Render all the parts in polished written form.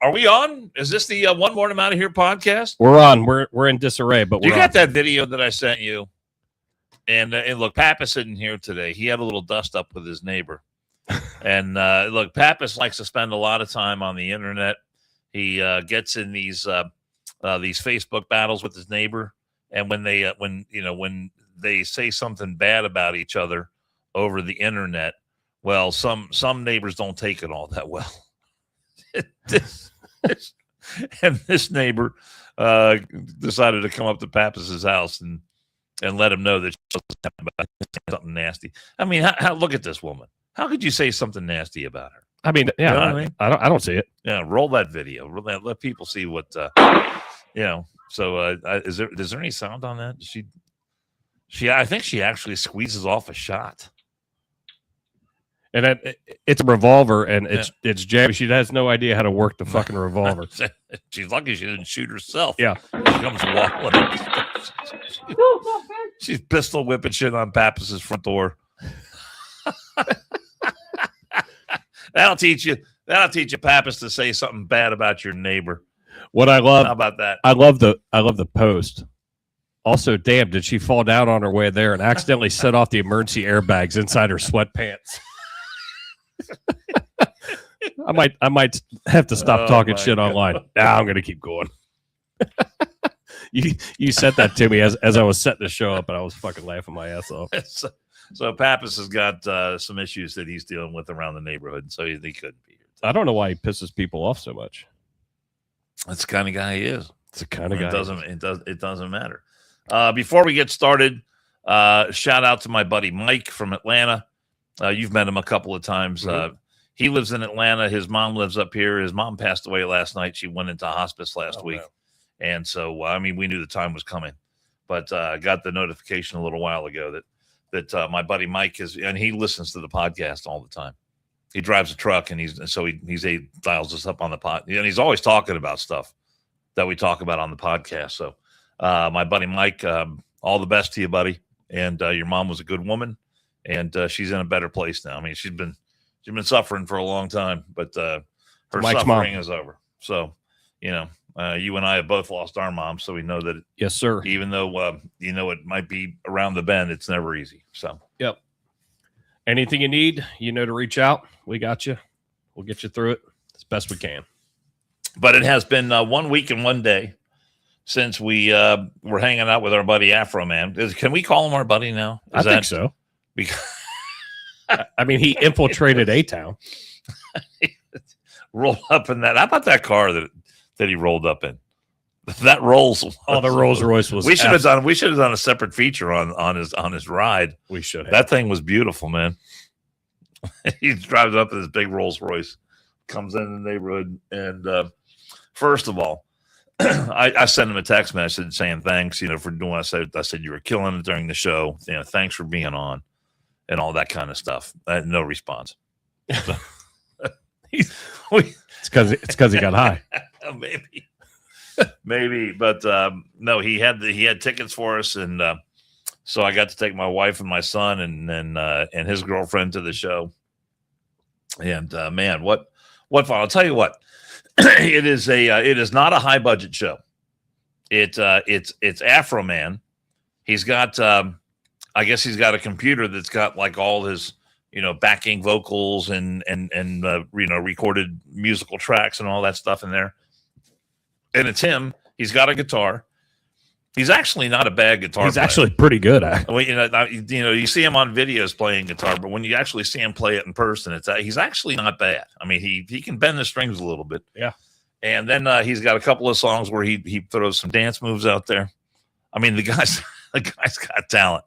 Are we on? Is this the One More I'm Out of Here podcast? We're on. We're in disarray, but you got on. that video that I sent you, and look, Pappas isn't here today. He had a little dust up with his neighbor, and look, Pappas likes to spend a lot of time on the internet. He gets in these Facebook battles with his neighbor, and when they say something bad about each other over the internet, well, some neighbors don't take it all that well. And this neighbor decided to come up to Pappas's house and let him know that something nasty. I mean, how look at this woman. How could you say something nasty about her? I mean, yeah, you know what I mean? I don't see it. Yeah, roll that video. Let people see what So, is there any sound on that? I think she actually squeezes off a shot. And it's a revolver, and it's jammed. She has no idea how to work the fucking revolver. She's lucky she didn't shoot herself. Yeah. She comes walking. She's pistol whipping shit on Pappas's front door. That'll teach you, Pappas, to say something bad about your neighbor. What I love, how about that? I love the post. Also, damn, did she fall down on her way there and accidentally set off the emergency airbags inside her sweatpants? I might have to stop talking shit online. Nah, I'm gonna keep going. You said that to me as I was setting the show up, and I was fucking laughing my ass off. So Pappas has got some issues that he's dealing with around the neighborhood, so he couldn't be here today. I don't know why he pisses people off so much. That's the kind of guy he is. It's the kind of guy. It doesn't matter. Before we get started, shout out to my buddy Mike from Atlanta. You've met him a couple of times. Mm-hmm. He lives in Atlanta. His mom lives up here. His mom passed away last night. She went into hospice last week. No. And so, I mean, we knew the time was coming. But I got the notification a little while ago that my buddy Mike and he listens to the podcast all the time. He drives a truck, and he dials us up on the pod. And he's always talking about stuff that we talk about on the podcast. So my buddy Mike, all the best to you, buddy. And your mom was a good woman. And she's in a better place now. I mean, she's been suffering for a long time, but her Mike's suffering mom is over. So, you and I have both lost our moms, so we know that. Yes, sir. Even though it might be around the bend, it's never easy. So, yep. Anything you need, to reach out. We got you. We'll get you through it as best we can. But it has been 1 week and 1 day since we were hanging out with our buddy Afro Man. Can we call him our buddy now? I think so. Because I mean, he infiltrated A-Town. Rolled up in that. How about that car that he rolled up in? That Rolls. Oh, the Rolls Royce was. We should have done a separate feature on his ride. We should have. That thing was beautiful, man. He drives up in this big Rolls Royce, comes in the neighborhood, and first of all, I sent him a text message saying thanks, for doing. I said you were killing it during the show. Thanks for being on. And all that kind of stuff. No response. So, it's because he got high. Maybe, but no. He had tickets for us, and so I got to take my wife and my son and his girlfriend to the show. And man, what fun! I'll tell you what. It is not a high budget show. It's Afro Man. He's got. I guess he's got a computer that's got like all his, backing vocals and recorded musical tracks and all that stuff in there. And it's him. He's got a guitar. He's actually not a bad guitar player. He's actually pretty good. Well, you see him on videos playing guitar, but when you actually see him play it in person, he's actually not bad. I mean, he can bend the strings a little bit. Yeah. And then he's got a couple of songs where he throws some dance moves out there. I mean, the guy's got talent.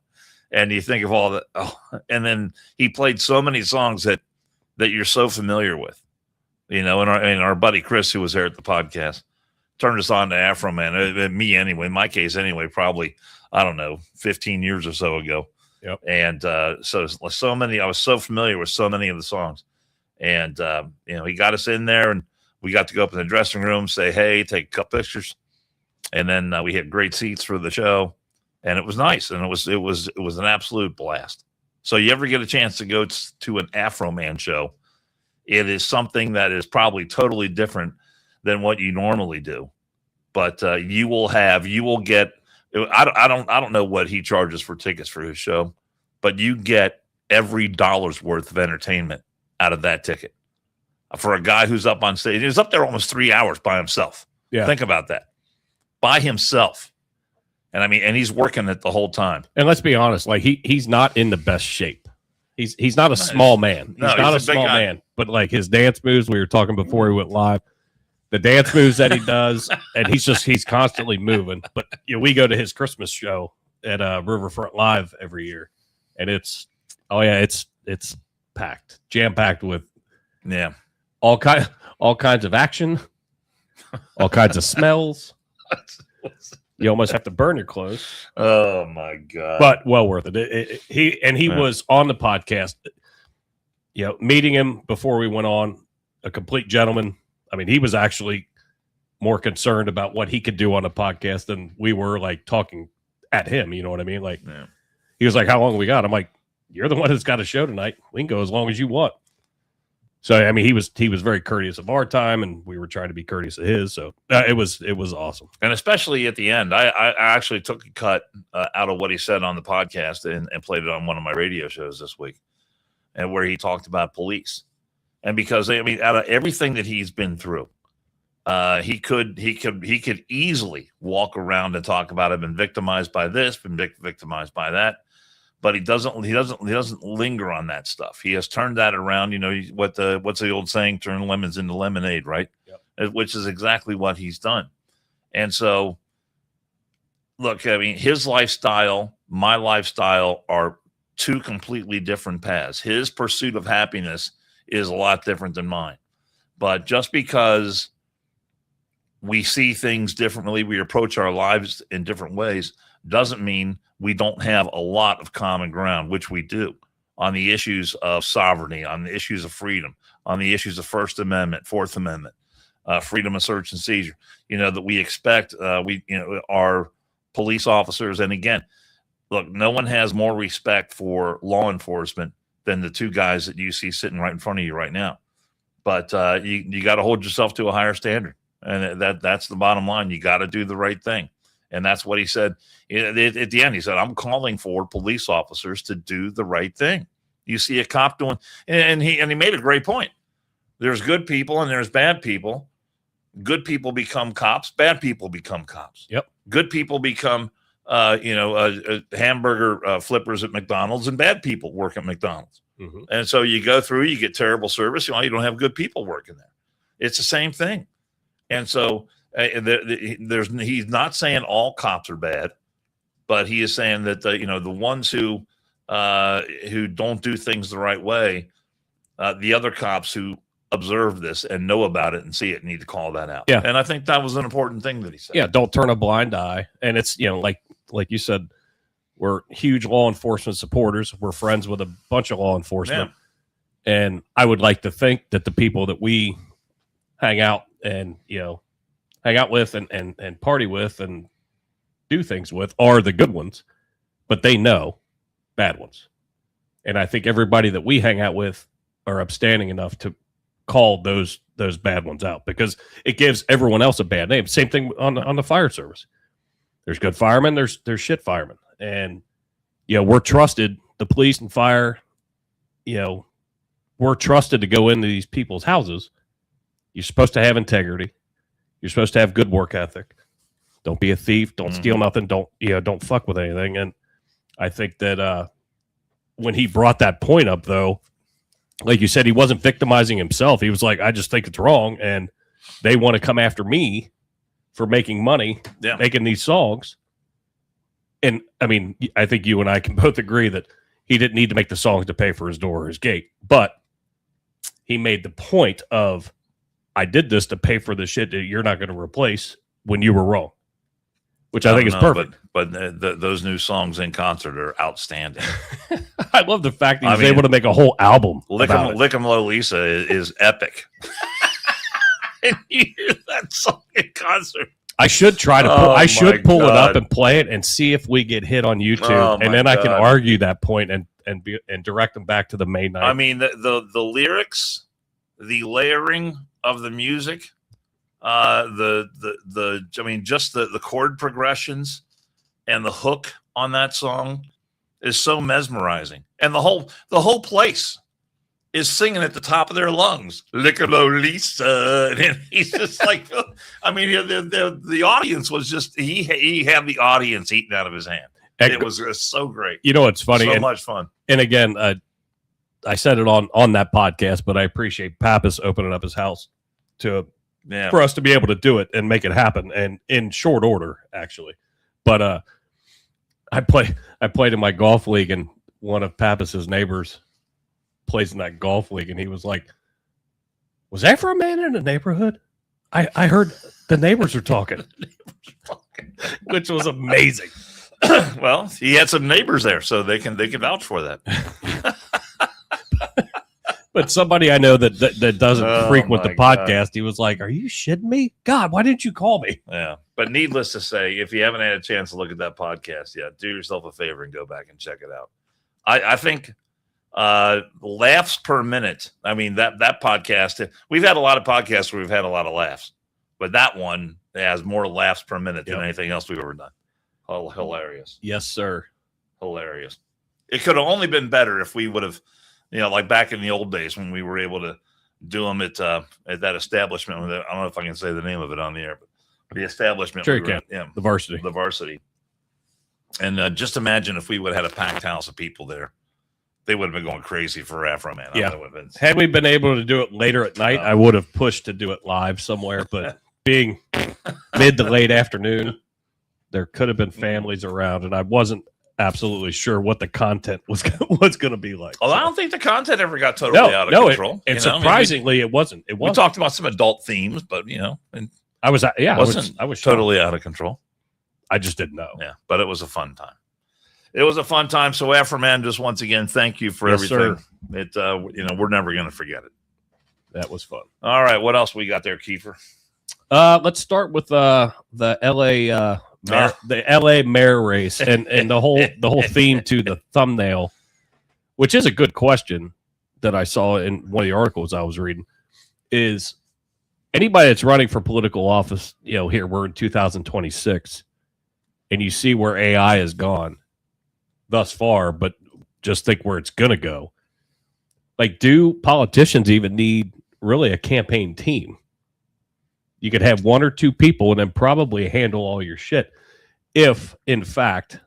And you think of all that. Oh, and then he played so many songs that you're so familiar with, and our buddy Chris, who was there at the podcast, turned us on to Afro Man. Me anyway, in my case anyway, probably, I don't know, 15 years or so ago. Yep. And so many, I was so familiar with so many of the songs. And, he got us in there, and we got to go up in the dressing room, say, hey, take a couple pictures. And then we had great seats for the show. And it was nice, and it was an absolute blast. So you ever get a chance to go to an Afro Man show, it is something that is probably totally different than what you normally do. But you will get. I don't know what he charges for tickets for his show, but you get every dollar's worth of entertainment out of that ticket. For a guy who's up on stage, he's up there almost 3 hours by himself. Yeah. Think about that. By himself. And I mean, and he's working it the whole time. And let's be honest, like he's not in the best shape. He's not a small man. He's not a small man. But like his dance moves, we were talking before we went live, the dance moves that he does, and he's constantly moving. But we go to his Christmas show at Riverfront Live every year, and it's packed, jam-packed with all kinds of action, all kinds of smells. You almost have to burn your clothes. Oh my God! But well worth it. He was on the podcast. Meeting him before we went on, a complete gentleman. I mean, he was actually more concerned about what he could do on a podcast than we were, like, talking at him. You know what I mean? Like, he was like, "How long we got?" I'm like, "You're the one that's got a show tonight. We can go as long as you want." So I mean, he was very courteous of our time, and we were trying to be courteous of his. So it was awesome, and especially at the end, I actually took a cut out of what he said on the podcast and played it on one of my radio shows this week, and where he talked about police, and because I mean, out of everything that he's been through, he could easily walk around and talk about it, been victimized by this, been victimized by that. But he doesn't linger on that stuff. He has turned that around. What's the old saying? Turn lemons into lemonade, right? Yep. Which is exactly what he's done. And so, look, I mean, his lifestyle, my lifestyle are two completely different paths. His pursuit of happiness is a lot different than mine. But just because we see things differently, we approach our lives in different ways, doesn't mean we don't have a lot of common ground, which we do, on the issues of sovereignty, on the issues of freedom, on the issues of First Amendment, Fourth Amendment, freedom of search and seizure. That we expect our police officers. And again, look, no one has more respect for law enforcement than the two guys that you see sitting right in front of you right now. But you got to hold yourself to a higher standard, and that's the bottom line. You got to do the right thing. And that's what he said at the end. He said, "I'm calling for police officers to do the right thing." You see a cop doing, and he made a great point. There's good people and there's bad people. Good people become cops. Bad people become cops. Yep. Good people become, hamburger flippers at McDonald's, and bad people work at McDonald's. Mm-hmm. And so you go through, you get terrible service. You don't have good people working there. It's the same thing. And so, he's not saying all cops are bad, but he is saying that the ones who don't do things the right way, the other cops who observe this and know about it and see it need to call that out. Yeah, and I think that was an important thing that he said. Yeah, don't turn a blind eye. And it's like you said, we're huge law enforcement supporters. We're friends with a bunch of law enforcement, and I would like to think that the people that we hang out with and party with and do things with are the good ones, but they know bad ones. And I think everybody that we hang out with are upstanding enough to call those bad ones out, because it gives everyone else a bad name. Same thing on the fire service. There's good firemen, there's shit firemen. And we're trusted, the police and fire, we're trusted to go into these people's houses. You're supposed to have integrity. You're supposed to have good work ethic. Don't be a thief. Don't steal nothing. Don't fuck with anything. And I think that when he brought that point up, though, like you said, he wasn't victimizing himself. He was like, I just think it's wrong, and they want to come after me for making money, making these songs. And I mean, I think you and I can both agree that he didn't need to make the songs to pay for his door or his gate, but he made the point of, I did this to pay for the shit that you're not going to replace when you were wrong, which I think is perfect. But those new songs in concert are outstanding. I love the fact that he's able to make a whole album. Lick 'em Lolisa is epic. And you hear that song in concert. I should try to pull it up and play it and see if we get hit on YouTube, and then I can argue that point and direct them back to the main night. I mean, the lyrics, the layering of the music, I mean, just the chord progressions and the hook on that song is so mesmerizing, and the whole place is singing at the top of their lungs, "Lickalo Lisa," and he's just like, I mean, the audience was just he had the audience eating out of his hand. It was so great. You know, it's funny, so much fun. And again, I said it on that podcast, but I appreciate Pappas opening up his house for us to be able to do it and make it happen, and in short order, actually. But I played in my golf league, and one of Pappas's neighbors plays in that golf league, and he was like, "Was that for a man in the neighborhood? I heard the neighbors are talking," which was amazing. Well, he had some neighbors there, so they can vouch for that. But somebody I know that doesn't frequent the podcast, he was like, "Are you shitting me? God, why didn't you call me?" Yeah. But needless to say, if you haven't had a chance to look at that podcast yet, do yourself a favor and go back and check it out. I think laughs per minute. I mean, that podcast, we've had a lot of podcasts where we've had a lot of laughs, but that one has more laughs per minute than anything else we've ever done. Oh, hilarious. Yes, sir. Hilarious. It could have only been better if we would have, like back in the old days when we were able to do them at that establishment. I don't know if I can say the name of it on the air, but the establishment. Sure, you can. Yeah, the varsity. The varsity. And just imagine if we would have had a packed house of people there. They would have been going crazy for Afro Man. Yeah. Had we been able to do it later at night, I would have pushed to do it live somewhere. But being mid to late afternoon, there could have been families around, and I wasn't absolutely sure what the content was going to be like. Oh, I don't think the content ever got totally out of control. And surprisingly, it wasn't. We talked about some adult themes, but and I was totally out of control. I just didn't know. Yeah, but it was a fun time. It was a fun time. So, Afro Man, just once again, thank you for everything. Sir. We're never going to forget it. That was fun. All right, what else we got there, Kiefer? Let's start with the LA. The LA mayor race and the whole theme to the thumbnail, which is a good question that I saw in one of the articles I was reading, is anybody that's running for political office, here we're in 2026, and you see where AI has gone thus far, but just think where it's going to go. Like, do politicians even need really a campaign team? You could have one or two people and then probably handle all your shit. If, in fact,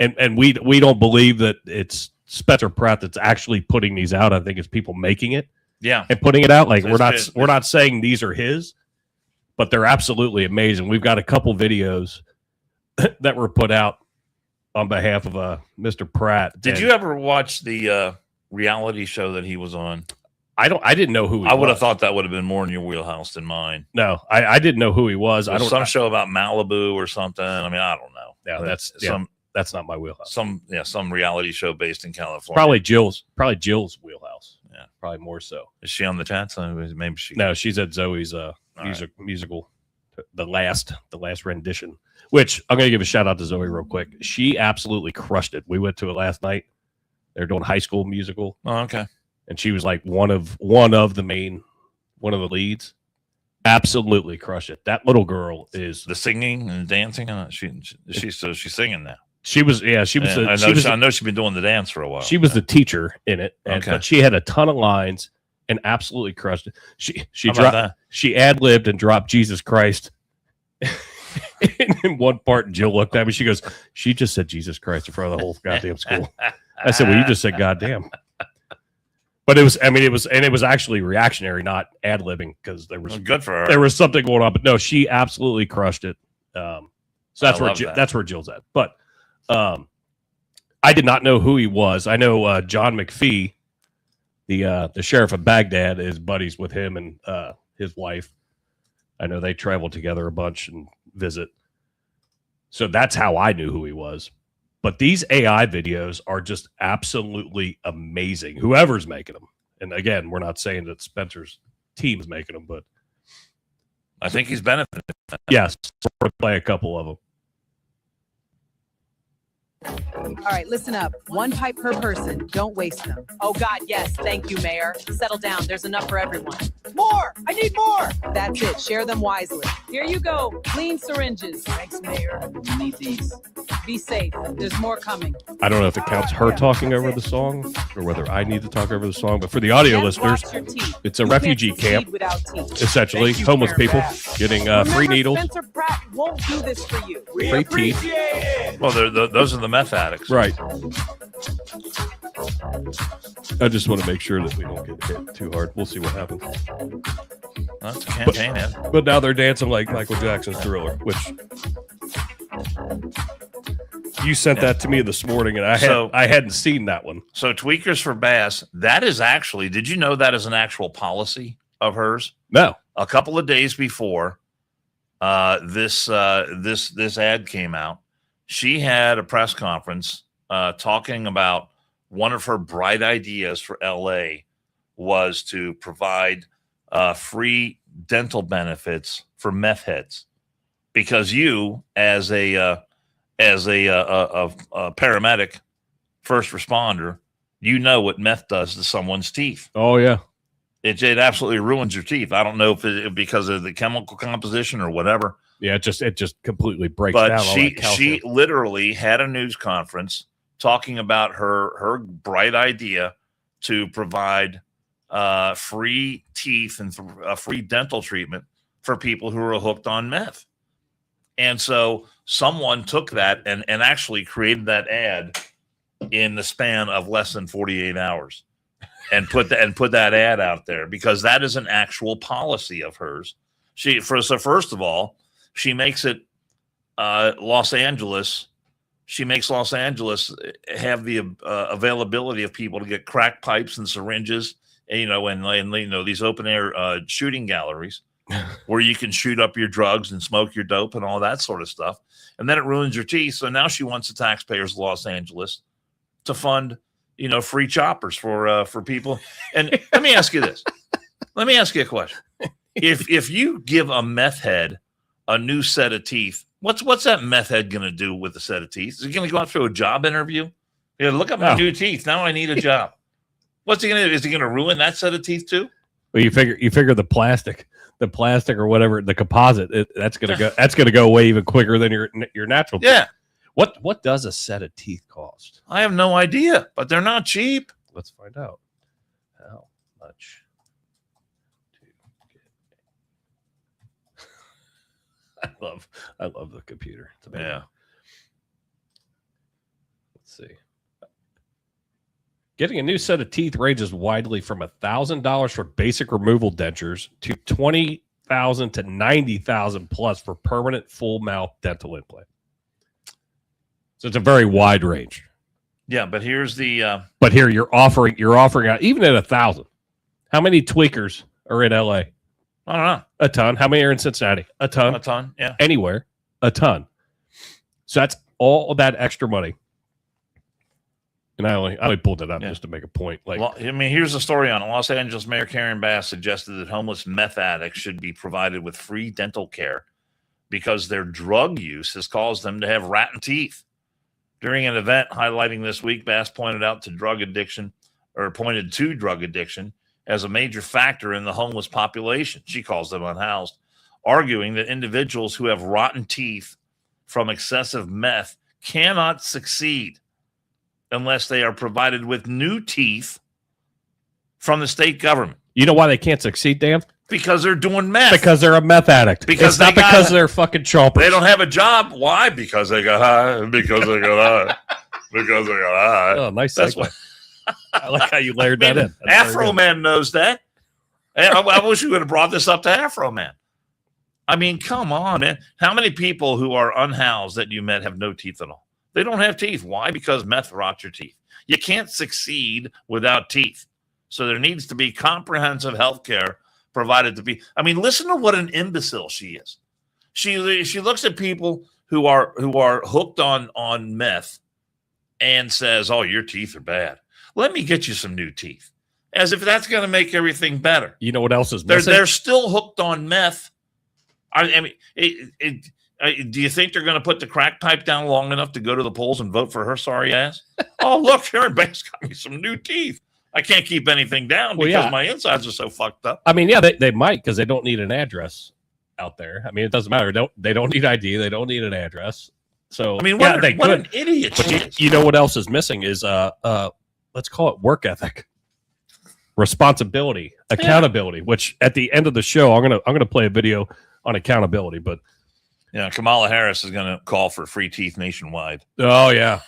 and we don't believe that it's Spencer Pratt that's actually putting these out. I think it's people making it, and putting it out. Like we're not saying these are his, but they're absolutely amazing. We've got a couple videos that were put out on behalf of Mr. Pratt. Did you ever watch the reality show that he was on? I didn't know who he was. I would have thought that would have been more in your wheelhouse than mine. No, I didn't know who he was. Some show about Malibu or something. I mean, I don't know. Yeah, that's not my wheelhouse. Some reality show based in California. Probably Jill's wheelhouse. Yeah, probably more so. Is she on the chat? So maybe she. No, she's at Zoe's musical, the last rendition. Which I'm going to give a shout out to Zoe real quick. She absolutely crushed it. We went to it last night. They're doing High School Musical. Oh, okay. And she was like one of the leads. Absolutely crushed it. That little girl is the singing and dancing. She's singing now. She was. I know she's been doing the dance for a while. She was the teacher in it, but she had a ton of lines and absolutely crushed it. She ad-libbed and dropped Jesus Christ in one part, and Jill looked at me. She goes, "She just said Jesus Christ in front of the whole goddamn school." I said, "Well, you just said goddamn." But it was actually reactionary, not ad-libbing, because there was good for her. There was something going on, but no, she absolutely crushed it. So that's where Jill's at. But I did not know who he was. I know John McPhee, the sheriff of Baghdad, is buddies with him and his wife. I know they travel together a bunch and visit. So that's how I knew who he was. But these AI videos are just absolutely amazing. Whoever's making them. And again, we're not saying that Spencer's team's making them, but I think he's benefited. Yes, we'll play a couple of them. All right, listen up. 1 pipe per person. Don't waste them. Oh, God, yes. Thank you, Mayor. Settle down. There's enough for everyone. More! I need more! That's it. Share them wisely. Here you go. Clean syringes. Thanks, Mayor. You need these. Be safe. There's more coming. I don't know if it counts her talking over the song or whether I need to talk over the song, but for the audio Yes, listeners, wash your teeth. it's a You refugee can't succeed camp, without teeth. essentially. Thank you, Homeless Karen people Bass. getting Remember, free needles, Spencer Pratt won't do this for you. We free teeth. appreciate it. Well, those are the meth addicts. Right. I just want to make sure that we don't get hit too hard. We'll see what happens. That's a campaign, man. But now they're dancing like Michael Jackson's Thriller, which you sent that to me this morning, and I hadn't seen that one. So Tweakers for Bass, that is actually, did you know that is an actual policy of hers? No. A couple of days before this ad came out, she had a press conference talking about one of her bright ideas for LA was to provide free dental benefits for meth heads, because you, as a paramedic, first responder, you know what meth does to someone's teeth. Oh, yeah. It absolutely ruins your teeth. I don't know if it because of the chemical composition or whatever. Yeah, it just completely breaks But down all that calcium. she literally had a news conference talking about her bright idea to provide free teeth and free dental treatment for people who are hooked on meth. And so someone took that and actually created that ad in the span of less than 48 hours and put that ad out there, because that is an actual policy of hers. So first of all, she makes it Los Angeles. She makes Los Angeles have the availability of people to get crack pipes and syringes, and these open air shooting galleries where you can shoot up your drugs and smoke your dope and all that sort of stuff. And then it ruins your teeth. So now she wants the taxpayers of Los Angeles to fund, free choppers for people. And let me ask you this. Let me ask you a question. If you give a meth head a new set of teeth, what's that meth head going to do with the set of teeth? Is he going to go out through a job interview? Yeah, look at my new teeth. Now I need a job. What's he going to do? Is he going to ruin that set of teeth too? Well, you figure the plastic or whatever, the composite, that's going to go away even quicker than your natural teeth. Yeah. What does a set of teeth cost? I have no idea, but they're not cheap. Let's find out. How much to get? I love the computer. It's amazing. Yeah. Let's see. Getting a new set of teeth ranges widely from $1,000 for basic removal dentures to $20,000 to $90,000 plus for permanent full mouth dental implant. So it's a very wide range. Yeah, but here's the. But here you're offering out even at $1,000. How many tweakers are in LA? I don't know. A ton. How many are in Cincinnati? A ton. A ton. Yeah. Anywhere, a ton. So that's all of that extra money. And I only pulled it up just to make a point. Well, I mean, here's the story on it. Los Angeles Mayor Karen Bass suggested that homeless meth addicts should be provided with free dental care because their drug use has caused them to have rotten teeth. During an event highlighting this week, Bass pointed to drug addiction as a major factor in the homeless population. She calls them unhoused, arguing that individuals who have rotten teeth from excessive meth cannot succeed unless they are provided with new teeth from the state government. You know why they can't succeed, Dan? Because they're doing meth. Because they're a meth addict. Because it's not because they're fucking chompers. They don't have a job. Why? Because they got high. Because they got high. Because they got high. Oh, nice. That's segue. I like how you layered that in. That's Afro Man knows that. I wish we would have brought this up to Afro Man. I mean, come on, man. How many people who are unhoused that you met have no teeth at all? They don't have teeth. Why? Because meth rots your teeth. You can't succeed without teeth. So there needs to be comprehensive health care provided to be. I mean, listen to what an imbecile she is. She looks at people who are hooked on meth and says, "Oh, your teeth are bad. Let me get you some new teeth." As if that's going to make everything better. You know what else is missing? They're still hooked on meth. I mean, Do you think they're going to put the crack pipe down long enough to go to the polls and vote for her sorry ass? Oh, look, Karen Bass got me some new teeth. I can't keep anything down because my insides are so fucked up. I mean, yeah, they might because they don't need an address out there. I mean, it doesn't matter. They don't need ID. They don't need an address. So I mean, what an idiot! But you know what else is missing is let's call it work ethic, responsibility, accountability. Which at the end of the show, I'm gonna play a video on accountability. But yeah, Kamala Harris is going to call for free teeth nationwide. Oh yeah.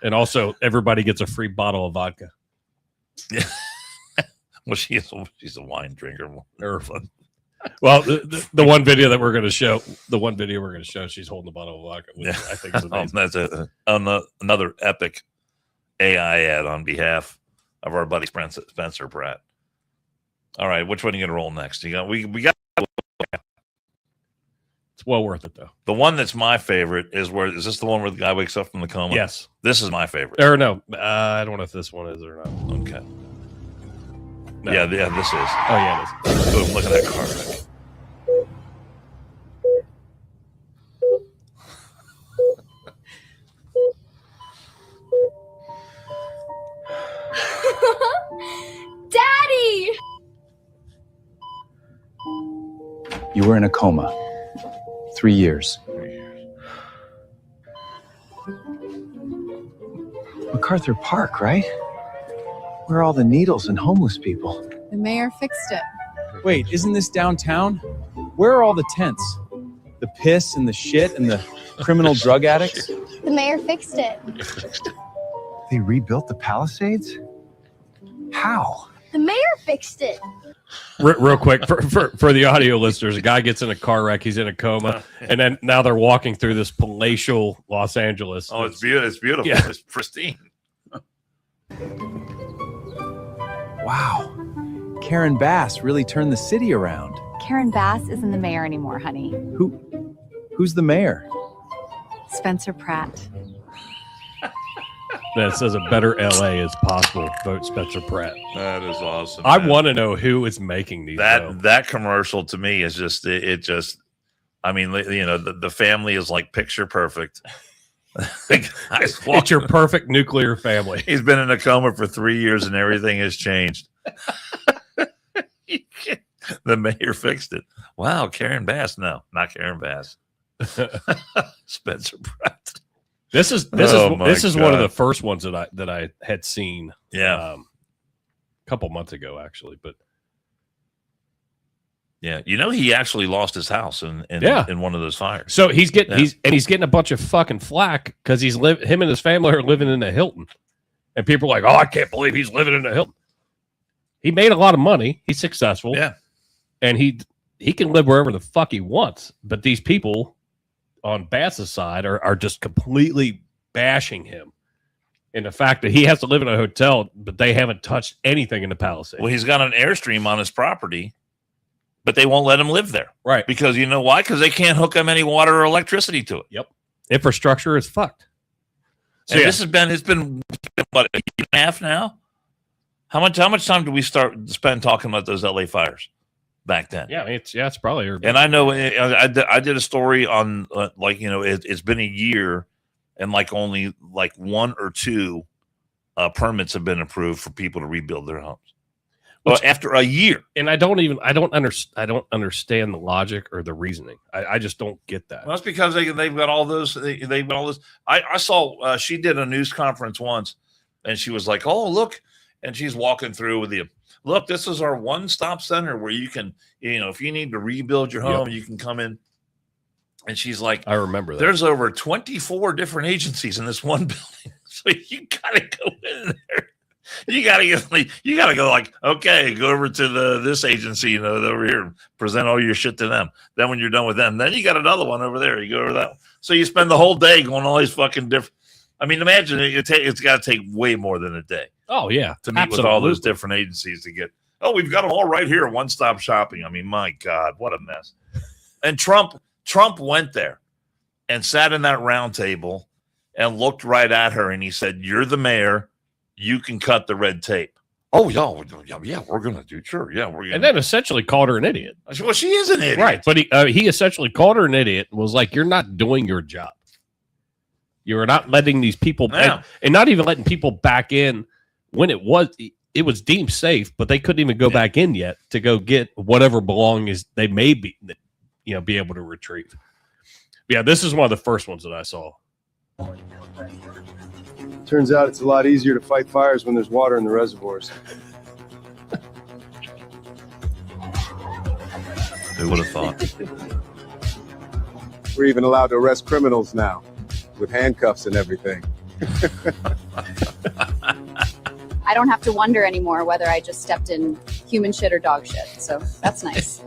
And also, everybody gets a free bottle of vodka. Yeah. Well, she's a wine drinker. Well, the one video that we're going to show, she's holding the bottle of vodka, which I think is amazing. That's another epic AI ad on behalf of our buddy Spencer Pratt. All right, which one are you going to roll next? We got. It's well worth it though. The one that's my favorite is this the one where the guy wakes up from the coma? Yes. This is my favorite. Or no, I don't know if this one is or not. Okay. No. Yeah, this is. Oh yeah, it is. Boom! Look at that car. Daddy! You were in a coma. 3 years. MacArthur Park, right? Where are all the needles and homeless people? The mayor fixed it. Wait, isn't this downtown? Where are all the tents? The piss and the shit and the criminal drug addicts? The mayor fixed it. They rebuilt the Palisades? How? The mayor fixed it. Real quick for the audio listeners, a guy gets in a car wreck, he's in a coma, and then now they're walking through this palatial Los Angeles. Oh, it's beautiful. It's beautiful. Yeah. It's pristine. Wow. Karen Bass really turned the city around. Karen Bass isn't the mayor anymore, honey. Who's the mayor? Spencer Pratt. That says a better LA is possible. Vote Spencer Pratt. That is awesome. I want to know who is making these. That commercial to me is just it just. I mean, the family is like picture perfect. It's your perfect nuclear family. He's been in a coma for 3 years and everything has changed. The mayor fixed it. Wow, Karen Bass. No, not Karen Bass. Spencer Pratt. This is one of the first ones that I had seen. Yeah, a couple months ago actually, but yeah, he actually lost his house in one of those fires. So he's getting a bunch of fucking flack because him and his family are living in a Hilton, and people are like, oh, I can't believe he's living in a Hilton. He made a lot of money. He's successful. Yeah, and he can live wherever the fuck he wants. But these people on Bass's side are just completely bashing him. And the fact that he has to live in a hotel, but they haven't touched anything in the Palisades. Well, he's got an Airstream on his property, but they won't let him live there. Right. Because you know why? Because they can't hook him any water or electricity to it. Yep. Infrastructure is fucked. So it's been what, a year and a half now? How much time did we spend talking about those LA fires back then? Yeah, it's probably. And I know I did a story on it's been a year, and only one or two permits have been approved for people to rebuild their homes. Well, after a year, and I don't understand the logic or the reasoning. I just don't get that. Well, that's because they've got all those. They've got all this. I saw she did a news conference once, and she was like, "Oh, look," and she's walking through with the. Look, this is our one-stop center where you can, if you need to rebuild your home, you can come in. And she's like, I remember that. There's over 24 different agencies in this one building. So you got to go in there. You got to go okay, go over to this agency, over here, and present all your shit to them. Then when you're done with them, then you got another one over there. You go over that one. So you spend the whole day going all these fucking different. I mean, imagine it's got to take way more than a day. Oh, yeah. To meet with all those different agencies to get, we've got them all right here, one-stop shopping. I mean, my God, what a mess. And Trump went there and sat in that round table and looked right at her, and he said, "You're the mayor. You can cut the red tape." Oh, yeah, we're going to do. Sure. Yeah. We're going And then essentially called her an idiot. well, she is an idiot. Right. But he essentially called her an idiot and was like, you're not doing your job. You're not letting these people and not even letting people back in when it was deemed safe, but they couldn't even go back in yet to go get whatever belongings they may be able to retrieve. Yeah, this is one of the first ones that I saw. Turns out it's a lot easier to fight fires when there's water in the reservoirs. Who would have thought? We're even allowed to arrest criminals now, with handcuffs and everything. I don't have to wonder anymore whether I just stepped in human shit or dog shit. So that's nice.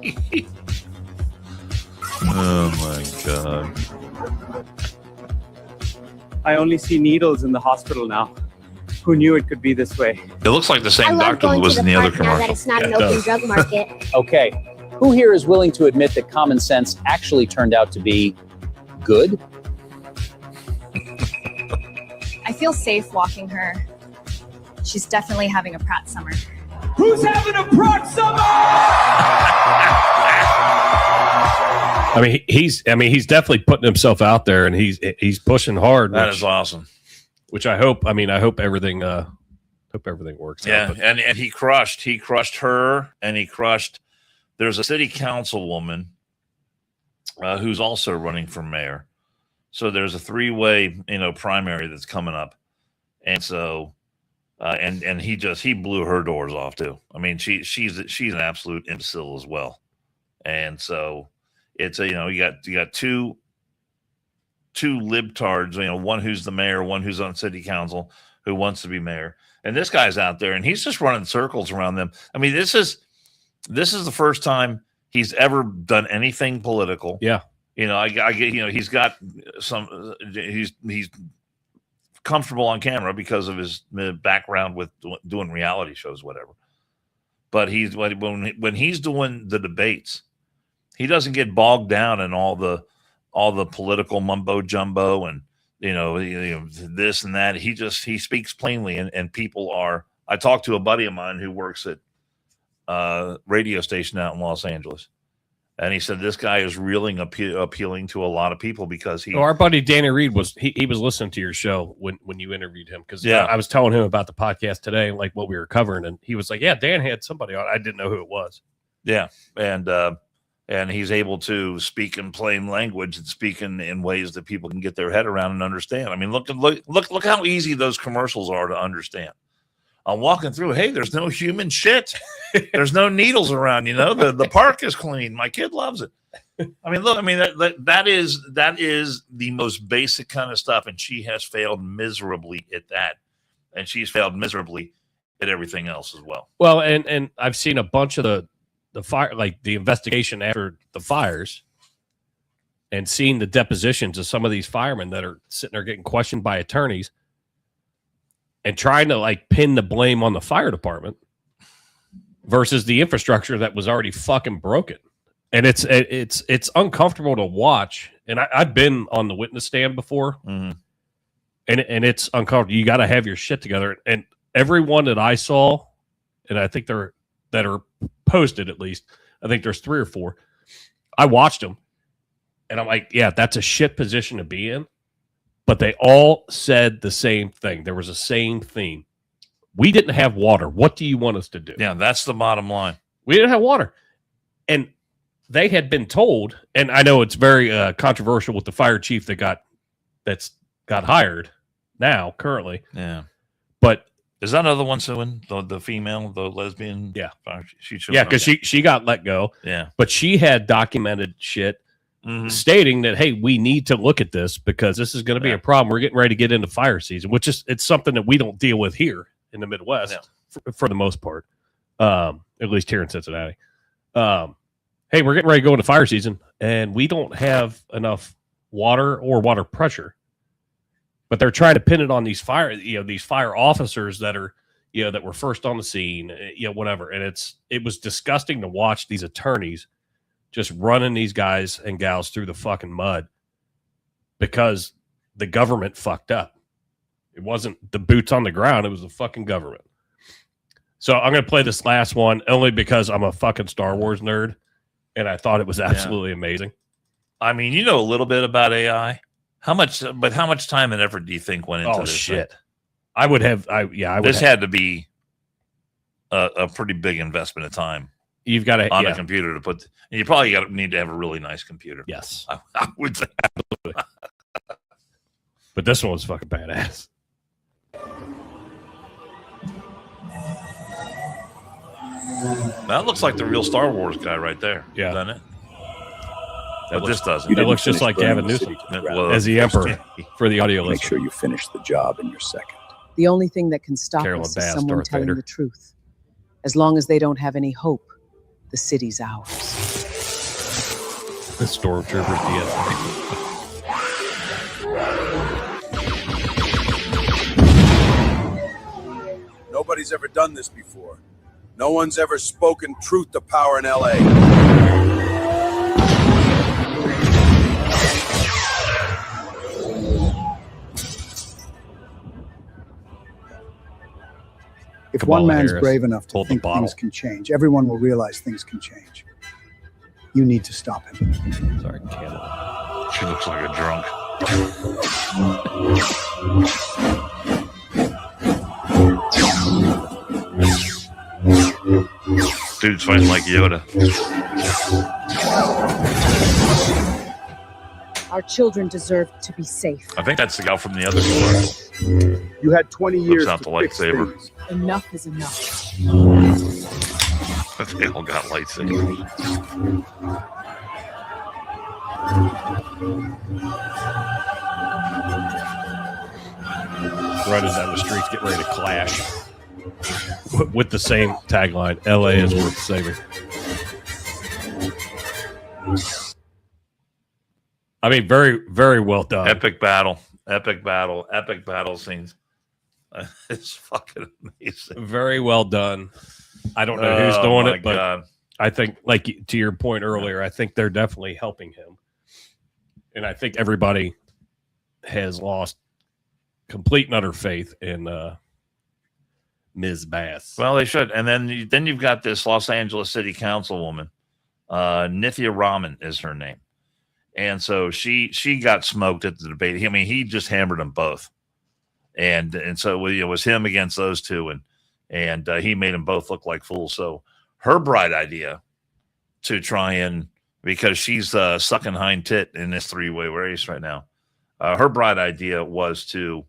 Oh my God. I only see needles in the hospital now. Who knew it could be this way? It looks like the same doctor that was in the other commercial. Now that it's not an open drug market. Okay. Who here is willing to admit that common sense actually turned out to be good? I feel safe walking her. She's definitely having a Pratt summer. Who's having a Pratt summer? He's definitely putting himself out there and he's pushing hard. That is awesome. Which I hope everything works out. Yeah, and he crushed her, and he crushed. There's a city councilwoman who's also running for mayor. So there's a 3-way, primary that's coming up, and so and he blew her doors off too. I mean, she's an absolute imbecile as well, and so it's you got two libtards, one who's the mayor, one who's on city council who wants to be mayor, and this guy's out there and he's just running circles around them. I mean, this is the first time he's ever done anything political. Yeah. I get, he's got some, he's comfortable on camera because of his background with doing reality shows, whatever. But when he's doing the debates, he doesn't get bogged down in all the political mumbo jumbo and, this and that. He speaks plainly and people are, I talked to a buddy of mine who works at a radio station out in Los Angeles. And he said this guy is really appealing to a lot of people because our buddy Danny Reed was listening to your show when you interviewed him because I was telling him about the podcast today, like what we were covering, and he was like, "Yeah, Dan had somebody on. I didn't know who it was." Yeah, and he's able to speak in plain language and speak in ways that people can get their head around and understand. I mean, look how easy those commercials are to understand. I'm walking through. Hey, there's no human shit. There's no needles around. The park is clean. My kid loves it. I mean, look. I mean that is the most basic kind of stuff, and she has failed miserably at that, and she's failed miserably at everything else as well. Well, and I've seen a bunch of the fire, like the investigation after the fires, and seeing the depositions of some of these firemen that are sitting there getting questioned by attorneys. And trying to pin the blame on the fire department versus the infrastructure that was already fucking broken. And it's uncomfortable to watch. And I've been on the witness stand before, and it's uncomfortable. You got to have your shit together. And everyone that I saw, and I think that are posted at least, I think there's 3 or 4. I watched them, and I'm like, yeah, that's a shit position to be in. But they all said the same thing. There was a same theme. We didn't have water. What do you want us to do? Yeah, that's the bottom line. We didn't have water. And they had been told, and I know it's very controversial with the fire chief that got hired now, currently. Yeah. But is that another one suing the female, the lesbian? Yeah. She should. Yeah, because she got let go. Yeah. But she had documented shit. Stating that, hey, we need to look at this because this is going to be a problem. We're getting ready to get into fire season, which is it's something that we don't deal with here in the Midwest for the most part, at least here in Cincinnati. Hey, we're getting ready to go into fire season, and we don't have enough water or water pressure. But they're trying to pin it on these fire officers that are, that were first on the scene, whatever. And it was disgusting to watch these attorneys just running these guys and gals through the fucking mud because the government fucked up. It wasn't the boots on the ground. It was the fucking government. So I'm going to play this last one only because I'm a fucking Star Wars nerd, and I thought it was absolutely amazing. I mean, you know a little bit about AI. How much time and effort do you think went into this? Shit. Thing? I would have. This had to be a pretty big investment of time. You've got to on a computer to put. And you probably need to have a really nice computer. Yes, I would say. Absolutely. But this one was fucking badass. That looks like the real Star Wars guy right there. Yeah, doesn't it? But this doesn't. It looks just like Gavin Newsom as the Emperor for the audio. Make sure you finish the job in your second. The only thing that can stop Carolyn us Bass, is someone Darth telling Vader. the truth. As long as they don't have any hope, the city's ours. The Stormtroopers DSA. Nobody's ever done this before. No one's ever spoken truth to power in LA. If one man's Harris, brave enough to hold the think bottle. things can change, everyone will realize things can change. You need to stop him. Sorry, Camel. She looks like a drunk. Dude's fighting like Yoda. Our children deserve to be safe. I think that's the guy from the other store. You had 20 years out to the fix lightsaber. things. Enough is enough. They all got lightsabers. Riders down the streets getting ready to clash with the same tagline: "LA is worth saving." I mean, very, very well done. Epic battle scenes. It's fucking amazing. Very well done. I don't know who's doing it, but God. I think, like to your point earlier, I think they're definitely helping him, and I think everybody has lost complete and utter faith in Ms. Bass. Well, they should. And then you've got this Los Angeles City Councilwoman, Nithya Raman is her name, and so she got smoked at the debate. I mean, he just hammered them both, and so it was him against those two, and he made them both look like fools. So her bright idea to try and, because she's sucking hind tit in this three-way race right now, her bright idea was to,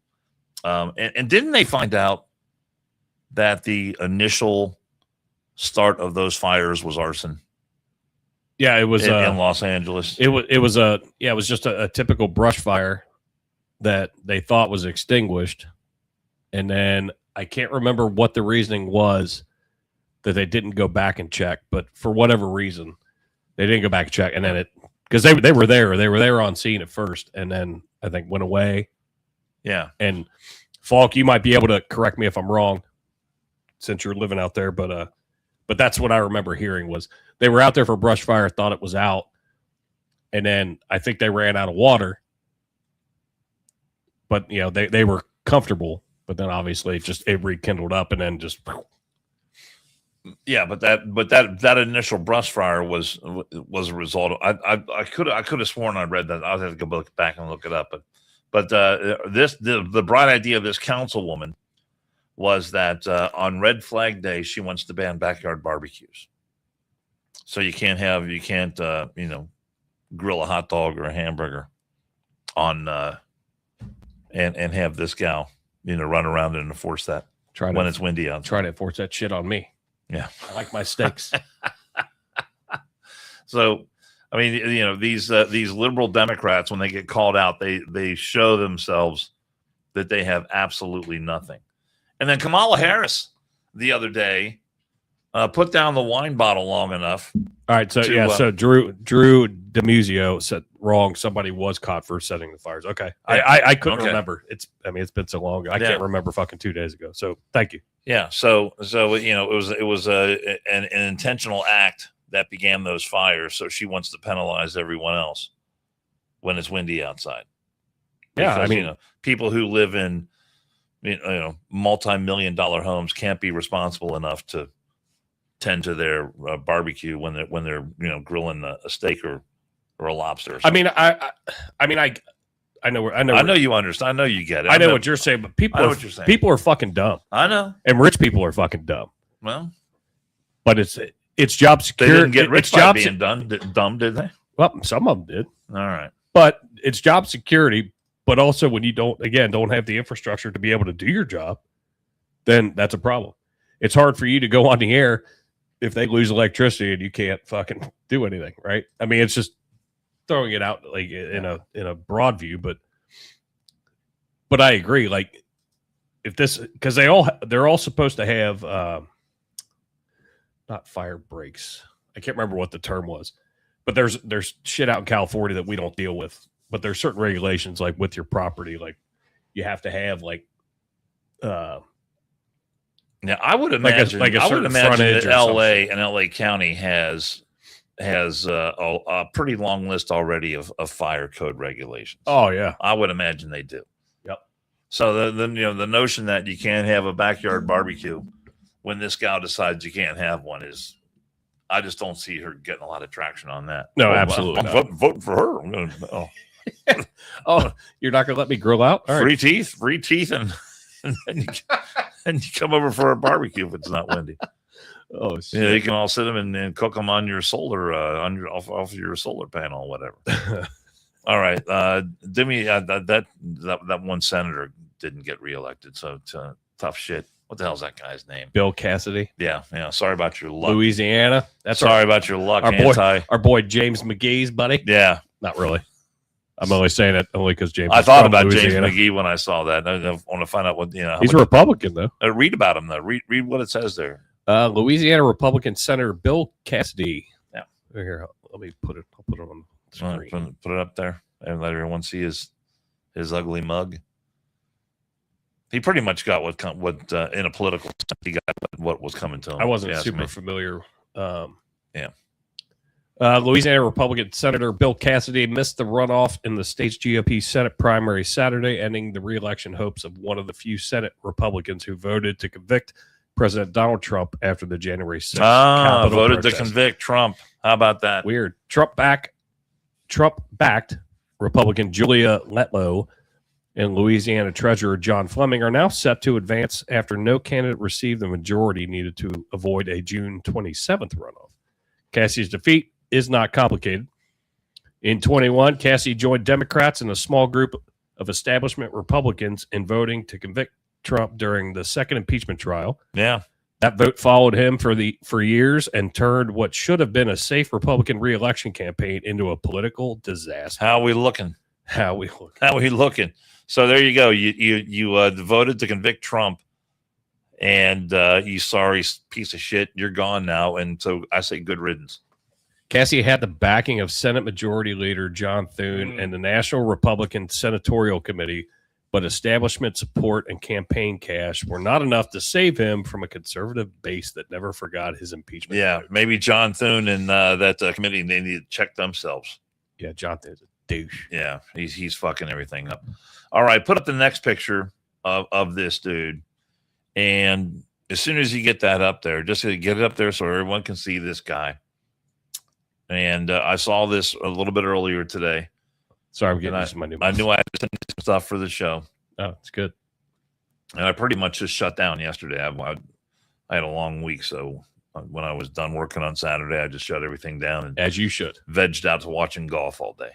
and didn't they find out that the initial start of those fires was arson? Yeah, it was in Los Angeles. It was just a typical brush fire that they thought was extinguished, and then I can't remember what the reasoning was that they didn't go back and check, but for whatever reason, they didn't go back and check, and then it, because they were there on scene at first, and then I think went away. Yeah, and Falk, you might be able to correct me if I'm wrong, since you're living out there, but that's what I remember hearing was they were out there for brush fire, thought it was out, and then I think they ran out of water, but they were comfortable, but then obviously it rekindled up, and then just. Yeah, but that initial brush fire was a result of, I could have sworn I read that. I'll have to go back and look it up, but the bright idea of this councilwoman was that on Red Flag Day she wants to ban backyard barbecues, so you can't grill a hot dog or a hamburger on and have this gal run around and enforce that when it's windy out. Try to enforce that shit on me. Yeah, I like my steaks. So, I mean, these liberal Democrats, when they get called out, they show themselves that they have absolutely nothing. And then Kamala Harris the other day put down the wine bottle long enough. All right, so so Drew DeMuzio said wrong. Somebody was caught for setting the fires. Okay, yeah. I couldn't remember. It's been so long. I can't remember fucking 2 days ago. So thank you. Yeah, so it was an intentional act that began those fires. So she wants to penalize everyone else when it's windy outside. Because, I mean, people who live in multi-million-dollar homes can't be responsible enough to tend to their barbecue when they're grilling a steak or a lobster. Or something. I know you understand. I know you get it. I know what you're saying, but people are fucking dumb. I know. And rich people are fucking dumb. Well, but it's job security. They didn't get rich by being dumb, did they? Well, some of them did. All right. But it's job security. But also when you don't have the infrastructure to be able to do your job, then that's a problem. It's hard for you to go on the air if they lose electricity and you can't fucking do anything, right? I mean, it's just throwing it out like in a broad view, but I agree. Like if this, because they're all supposed to have not fire breaks. I can't remember what the term was, but there's shit out in California that we don't deal with. But there's certain regulations, like with your property, like you have to have like. Now I would imagine, that LA and LA County has a pretty long list already of fire code regulations. Oh yeah, I would imagine they do. Yep. So the notion that you can't have a backyard barbecue when this gal decides you can't have one is. I just don't see her getting a lot of traction on that. No, absolutely. I'm voting for her. I'm gonna, oh, you're not gonna let me grill out? All free right. teeth, and you come over for a barbecue if it's not windy. Oh, shit. Yeah, you can all sit them and cook them on your solar, off your solar panel, or whatever. All right, Demi, that one senator didn't get reelected, so tough shit. What the hell's that guy's name? Bill Cassidy. Yeah. Sorry about your luck. Louisiana. That's sorry about your luck. Our boy James McGee's buddy. Yeah. Not really. I'm only saying it only because James. I thought about Louisiana. James McGee when I saw that. I want to find out what He's a Republican though. Read about him though. Read what it says there. Louisiana Republican Senator Bill Cassidy. Yeah. Here, let me put it. I'll put it on the screen. Put it up there and let everyone see his ugly mug. He pretty much got what in a political sense, he got what was coming to him. I wasn't super familiar. Louisiana Republican Senator Bill Cassidy missed the runoff in the state's GOP Senate primary Saturday, ending the re-election hopes of one of the few Senate Republicans who voted to convict President Donald Trump after the January 6th Capitol voted protest. To convict Trump. How about that? Weird. Trump-backed Republican Julia Letlow and Louisiana Treasurer John Fleming are now set to advance after no candidate received the majority needed to avoid a June 27th runoff. Cassie's defeat is not complicated. In 21, Cassie joined Democrats and a small group of establishment Republicans in voting to convict Trump during the second impeachment trial. Yeah. That vote followed him for years and turned what should have been a safe Republican re-election campaign into a political disaster. How are we looking? So there you go. You voted to convict Trump, and you sorry piece of shit. You're gone now, and so I say good riddance. Cassie had the backing of Senate Majority Leader John Thune and the National Republican Senatorial Committee, but establishment support and campaign cash were not enough to save him from a conservative base that never forgot his impeachment. Yeah, maybe John Thune and that committee, they need to check themselves. Yeah, John Thune's a douche. Yeah, he's fucking everything up. All right, put up the next picture of this dude. And as soon as you get that up there, just to get it up there so everyone can see this guy. And I saw this a little bit earlier today. Sorry, I'm getting my new. I knew I had to send some stuff for the show. Oh, it's good. And I pretty much just shut down yesterday. I had a long week, so when I was done working on Saturday, I just shut everything down. And as you should. Vegged out to watching golf all day.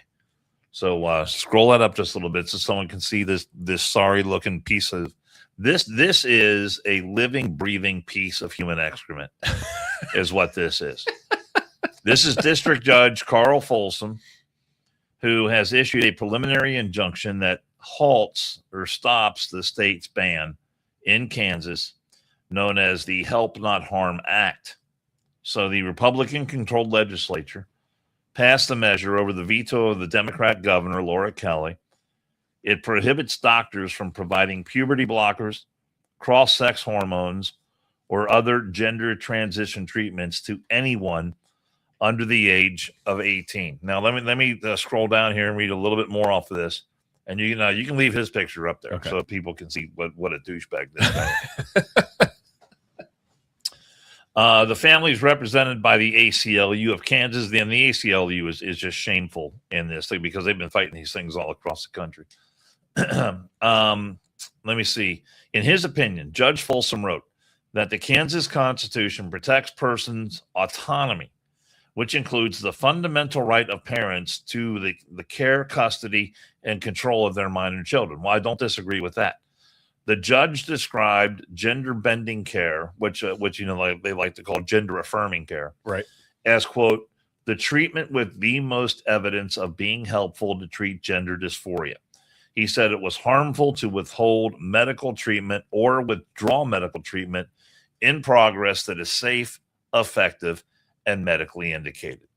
So scroll that up just a little bit so someone can see this sorry-looking piece of this. This is a living, breathing piece of human excrement is what this is. This is District Judge Carl Folsom, who has issued a preliminary injunction that halts or stops the state's ban in Kansas, known as the Help Not Harm Act. So the Republican-controlled legislature passed the measure over the veto of the Democrat governor, Laura Kelly. It prohibits doctors from providing puberty blockers, cross-sex hormones, or other gender transition treatments to anyone under the age of 18. Now, let me scroll down here and read a little bit more off of this. And you know, you can leave his picture up there so people can see what a douchebag this guy is. The family is represented by the ACLU of Kansas. And the ACLU is just shameful in this thing because they've been fighting these things all across the country. Let me see. In his opinion, Judge Folsom wrote that the Kansas Constitution protects persons' autonomy, which includes the fundamental right of parents to the care, custody, and control of their minor children. Well, I don't disagree with that. The judge described gender-bending care, which you know, they like to call gender-affirming care, right, as, quote, the treatment with the most evidence of being helpful to treat gender dysphoria. He said it was harmful to withhold medical treatment or withdraw medical treatment in progress that is safe, effective, and medically indicated.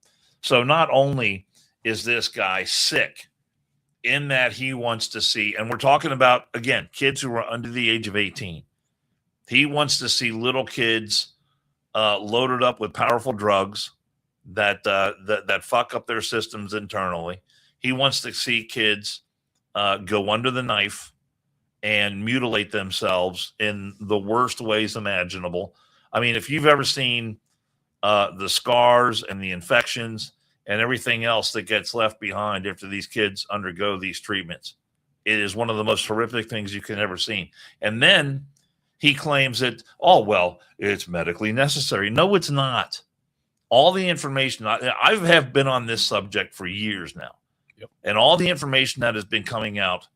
So not only is this guy sick in that he wants to see, and we're talking about, again, kids who are under the age of 18. He wants to see little kids loaded up with powerful drugs that fuck up their systems internally. He wants to see kids go under the knife and mutilate themselves in the worst ways imaginable. I mean, if you've ever seen the scars and the infections and everything else that gets left behind after these kids undergo these treatments, it is one of the most horrific things you can ever see. And then he claims that, oh, well, it's medically necessary. No, it's not. All the information, I have been on this subject for years now. Yep. And all the information that has been coming out,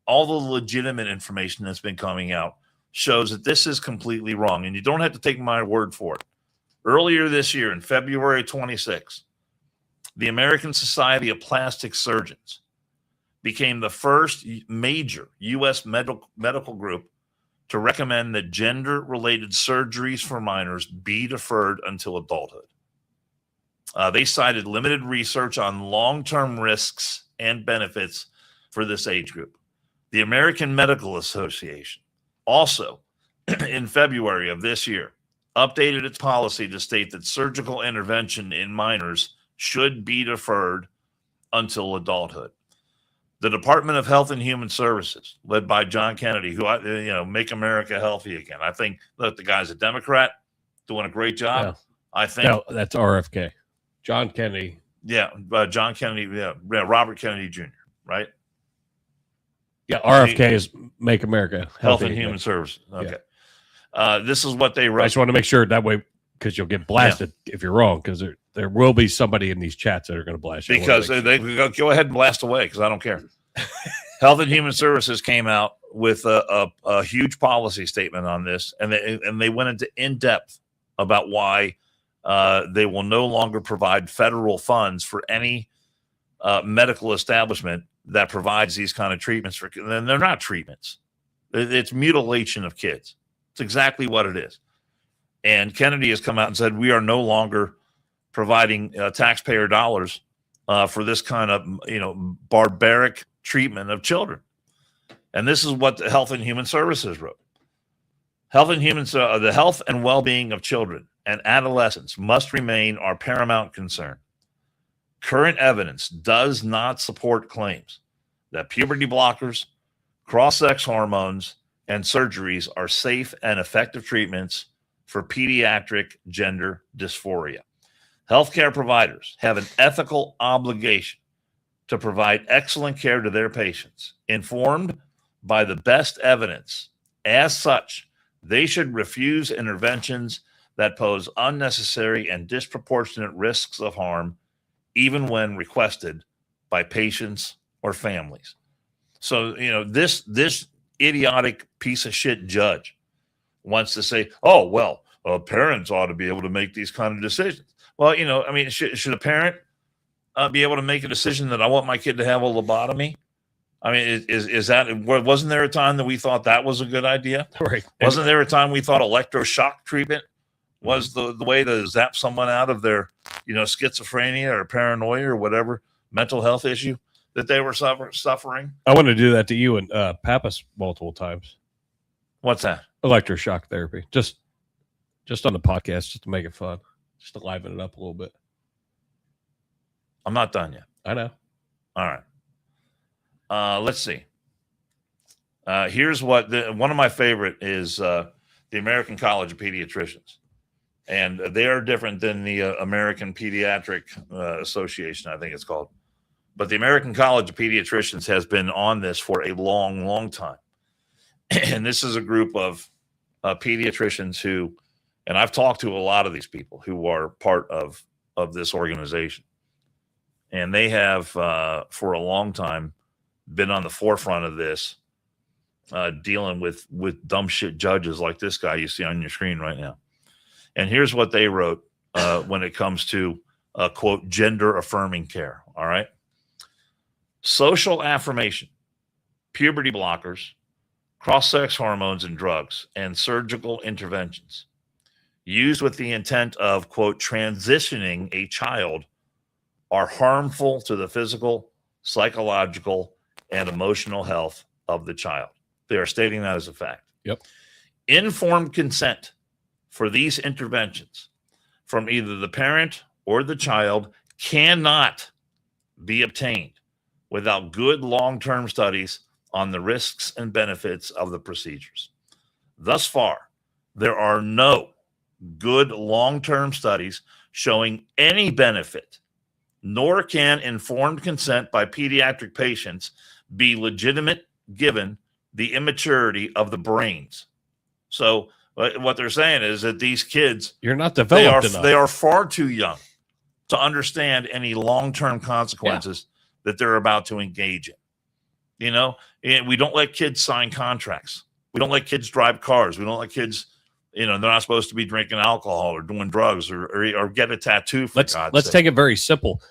all the legitimate information that's been coming out, shows that this is completely wrong. And you don't have to take my word for it. Earlier this year, in February 26, the American Society of Plastic Surgeons became the first major U.S. medical group to recommend that gender-related surgeries for minors be deferred until adulthood. They cited limited research on long-term risks and benefits for this age group. The American Medical Association also, in February of this year, updated its policy to state that surgical intervention in minors should be deferred until adulthood. The Department of Health and Human Services, led by John Kennedy, who, make America healthy again. I think, look, the guy's a Democrat, doing a great job. Yeah. I think. No, that's RFK. John Kennedy. Yeah, John Kennedy, Robert Kennedy Jr., right? Yeah, RFK is Make America Health and Human Services. Okay. Yeah. This is what they wrote. I just want to make sure that way, because you'll get blasted if you're wrong, because there will be somebody in these chats that are going to blast you. Because they go ahead and blast away, because I don't care. Health and Human Services came out with a huge policy statement on this, and they went into in-depth about why they will no longer provide federal funds for any medical establishment that provides these kind of treatments. And they're not treatments. It's mutilation of kids. It's exactly what it is. And Kennedy has come out and said, we are no longer providing taxpayer dollars for this kind of, barbaric treatment of children. And this is what the Health and Human Services wrote. The health and well-being of children and adolescents must remain our paramount concern. Current evidence does not support claims that puberty blockers, cross-sex hormones, and surgeries are safe and effective treatments for pediatric gender dysphoria. Healthcare providers have an ethical obligation to provide excellent care to their patients, informed by the best evidence. As such, they should refuse interventions that pose unnecessary and disproportionate risks of harm, even when requested by patients or families. So, this idiotic piece of shit judge wants to say, oh, well, parents ought to be able to make these kind of decisions. Well, should a parent be able to make a decision that I want my kid to have a lobotomy? I mean, is that, wasn't there a time that we thought that was a good idea? Right. Wasn't there a time we thought electroshock treatment was the way to zap someone out of their, schizophrenia or paranoia or whatever mental health issue that they were suffering? I want to do that to you and Pappas multiple times. What's that? Electroshock therapy. Just on the podcast, just to make it fun. Just to liven it up a little bit. I'm not done yet. I know. All right. Let's see. Here's what one of my favorite is the American College of Pediatricians. And they are different than the American Pediatric Association, I think it's called. But the American College of Pediatricians has been on this for a long, long time. And this is a group of pediatricians who, and I've talked to a lot of these people who are part of this organization. And they have, for a long time, been on the forefront of this, dealing with dumb shit judges like this guy you see on your screen right now. And here's what they wrote when it comes to, quote, gender affirming care. All right. Social affirmation, puberty blockers, cross-sex hormones and drugs, and surgical interventions used with the intent of, quote, transitioning a child are harmful to the physical, psychological, and emotional health of the child. They are stating that as a fact. Yep. Informed consent for these interventions from either the parent or the child cannot be obtained without good long-term studies on the risks and benefits of the procedures. Thus far, there are no good long-term studies showing any benefit, nor can informed consent by pediatric patients be legitimate given the immaturity of the brains. So what they're saying is that these kids, you're not developed enough. They are far too young to understand any long-term consequences that they're about to engage in. You know, and we don't let kids sign contracts. We don't let kids drive cars. We don't let kids, you know, they're not supposed to be drinking alcohol or doing drugs or get a tattoo. Let's take it very simple.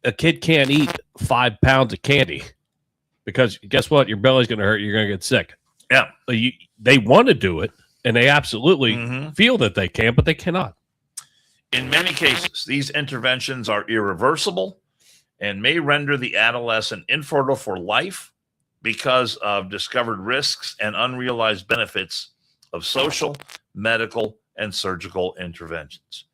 A kid can't eat 5 pounds of candy because guess what? Your belly's going to hurt. You're going to get sick. Yeah. They want to do it, and they absolutely feel that they can, but they cannot. In many cases, these interventions are irreversible and may render the adolescent infertile for life because of discovered risks and unrealized benefits of social, medical, and surgical interventions.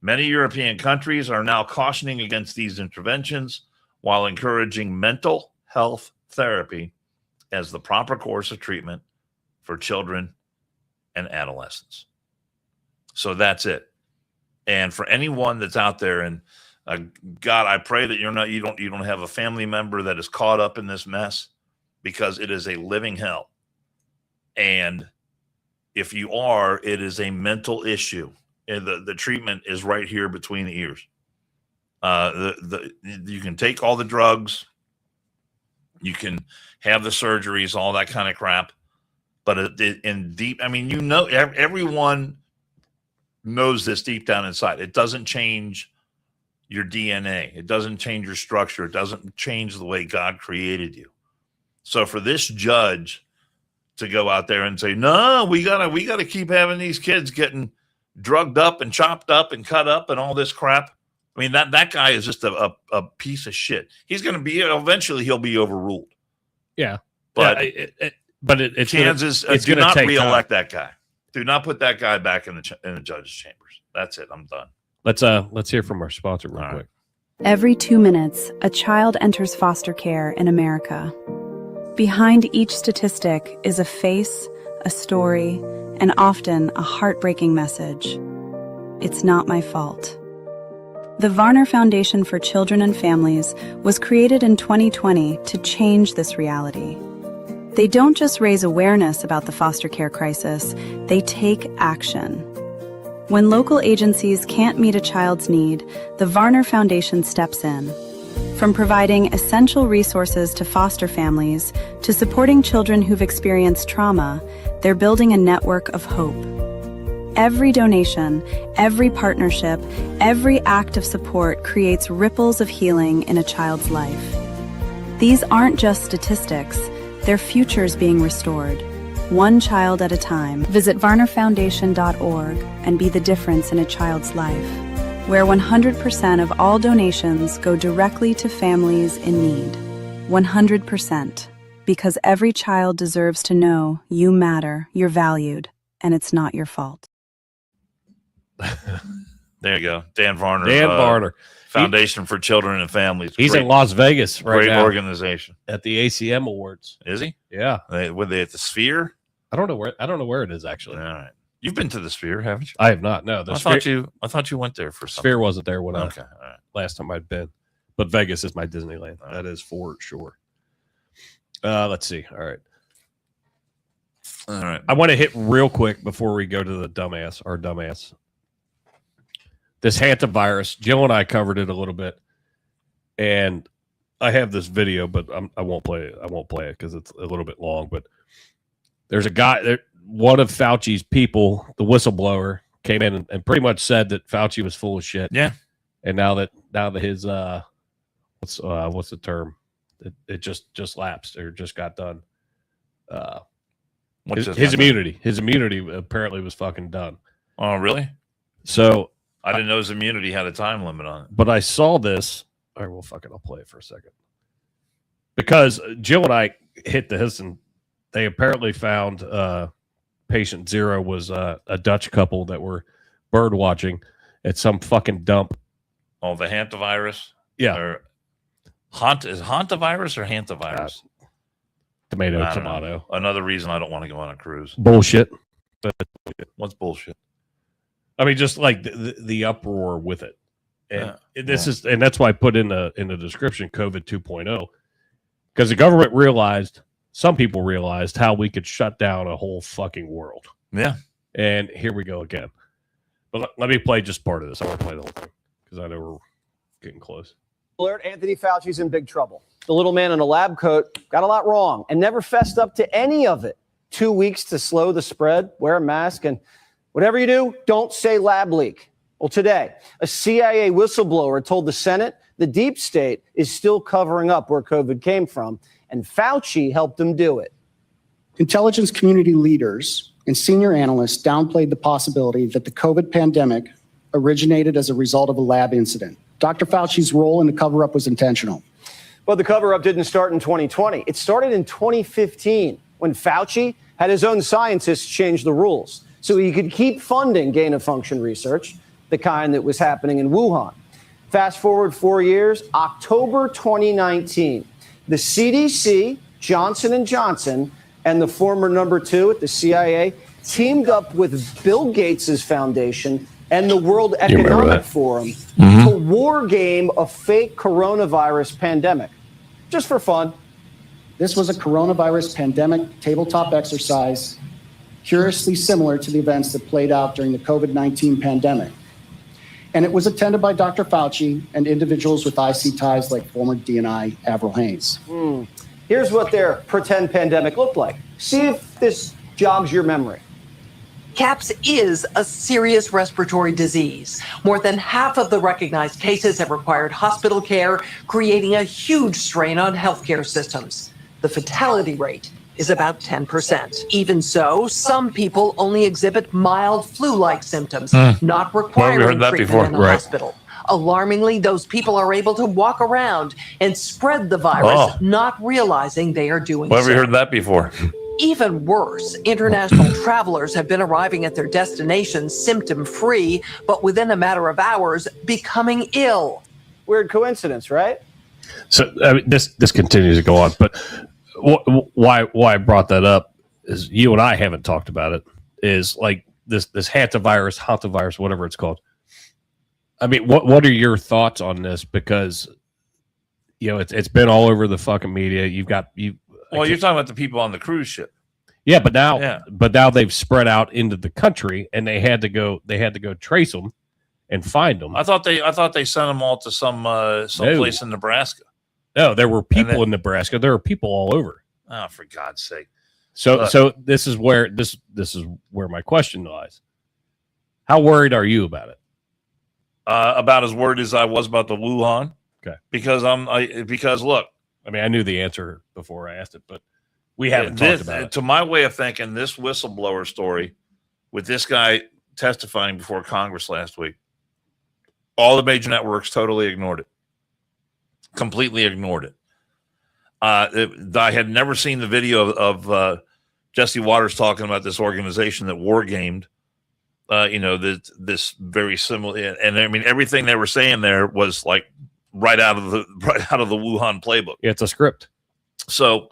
Many European countries are now cautioning against these interventions while encouraging mental health therapy as the proper course of treatment for children and adolescents. So that's it. And for anyone that's out there, and God, I pray that you don't have a family member that is caught up in this mess, because it is a living hell. And if you are, it is a mental issue. And the treatment is right here between the ears. You can take all the drugs, you can have the surgeries, all that kind of crap. But in deep, I mean, you know, everyone knows this deep down inside. It doesn't change your DNA. It doesn't change your structure. It doesn't change the way God created you. So for this judge to go out there and say, no, we gotta keep having these kids getting drugged up and chopped up and cut up and all this crap. I mean, that guy is just a piece of shit. He's going to be, eventually he'll be overruled. Yeah. But it's Kansas, do not reelect that guy. Do not put that guy back in the judge's chambers. That's it. I'm done. Let's hear from our sponsor real quick. Every 2 minutes, a child enters foster care in America. Behind each statistic is a face, a story, and often a heartbreaking message. It's not my fault. The Varner Foundation for Children and Families was created in 2020 to change this reality. They don't just raise awareness about the foster care crisis, they take action. When local agencies can't meet a child's need, the Varner Foundation steps in. From providing essential resources to foster families to supporting children who've experienced trauma, they're building a network of hope. Every donation, every partnership, every act of support creates ripples of healing in a child's life. These aren't just statistics, they're futures being restored. One child at a time. Visit varnerfoundation.org and be the difference in a child's life, where 100% of all donations go directly to families in need. 100%. Because every child deserves to know you matter, you're valued, and it's not your fault. There you go. Dan Varner. Dan Varner. Foundation for Children and Families. He's in Las Vegas right now. Great organization. At the ACM Awards. Is he? Yeah. Were they at the Sphere? I don't know where it is actually. All right. You've been to the Sphere, haven't you? I have not. No. I thought you went there for something. Sphere wasn't there when all right. last time I'd been. But Vegas is my Disneyland. That is for sure. Let's see. All right. I want to hit real quick before we go to the dumbass. This hantavirus. Jill and I covered it a little bit, and I have this video, but I won't play it. I won't play it because it's a little bit long. But there's a guy there. One of Fauci's people, the whistleblower, came in and pretty much said that Fauci was full of shit. Yeah. And now that his what's the term? It just lapsed or just got done. His immunity apparently was fucking done. Oh, really? So I didn't know his immunity had a time limit on it. But I saw this. All right, well, fuck it. I'll play it for a second. Because Jill and I hit this, and they apparently found patient 0 was a Dutch couple that were bird watching at some fucking dump. Oh, the hantavirus? Yeah. Is hantavirus or hantavirus? Tomato. Another reason I don't want to go on a cruise. Bullshit. What's bullshit? I mean, just like the uproar with it. And and that's why I put in the description COVID 2.0, because the government some people realized how we could shut down a whole fucking world. Yeah. And here we go again. But let me play just part of this. I want to play the whole thing because I know we're getting close. Alert, Anthony Fauci's in big trouble. The little man in a lab coat got a lot wrong and never fessed up to any of it. 2 weeks to slow the spread, wear a mask, and whatever you do, don't say lab leak. Well, today, a CIA whistleblower told the Senate the deep state is still covering up where COVID came from, and Fauci helped him do it. Intelligence community leaders and senior analysts downplayed the possibility that the COVID pandemic originated as a result of a lab incident. Dr. Fauci's role in the cover-up was intentional. But the cover-up didn't start in 2020. It started in 2015 when Fauci had his own scientists change the rules so he could keep funding gain-of-function research, the kind that was happening in Wuhan. Fast forward 4 years, October 2019, the CDC, Johnson & Johnson, and the former number 2 at the CIA teamed up with Bill Gates' foundation and the World Economic Forum to war game a fake coronavirus pandemic, just for fun. This was a coronavirus pandemic tabletop exercise, curiously similar to the events that played out during the COVID-19 pandemic. And it was attended by Dr. Fauci and individuals with IC ties like former DNI Avril Haines. Here's what their pretend pandemic looked like. See if this jogs your memory. CAPS is a serious respiratory disease. More than half of the recognized cases have required hospital care, creating a huge strain on healthcare systems. The fatality rate is about 10%. Even so, some people only exhibit mild flu-like symptoms, not requiring treatment in the hospital. Alarmingly, those people are able to walk around and spread the virus, not realizing they are doing so. Where have we heard that before? Even worse, international travelers have been arriving at their destinations symptom-free, but within a matter of hours, becoming ill. Weird coincidence, right? So I mean, this continues to go on, but why I brought that up is you and I haven't talked about it. Is like this hantavirus, whatever it's called. I mean, what are your thoughts on this? Because it's been all over the fucking media. You're talking about the people on the cruise ship. Yeah, but now they've spread out into the country, and they had to go trace them and find them. I thought they sent them all to some place in Nebraska. No, there were people in Nebraska. There are people all over. Oh, for God's sake! So this is where my question lies. How worried are you about it? About as worried as I was about the Wuhan. Okay, because look, I mean, I knew the answer before I asked it, but we haven't talked about it. To my way of thinking, this whistleblower story with this guy testifying before Congress last week, all the major networks totally ignored it. Completely ignored it. I had never seen the video of Jesse Waters talking about this organization that war gamed this very similar, and I mean everything they were saying there was like right out of the Wuhan playbook. Yeah, it's a script. So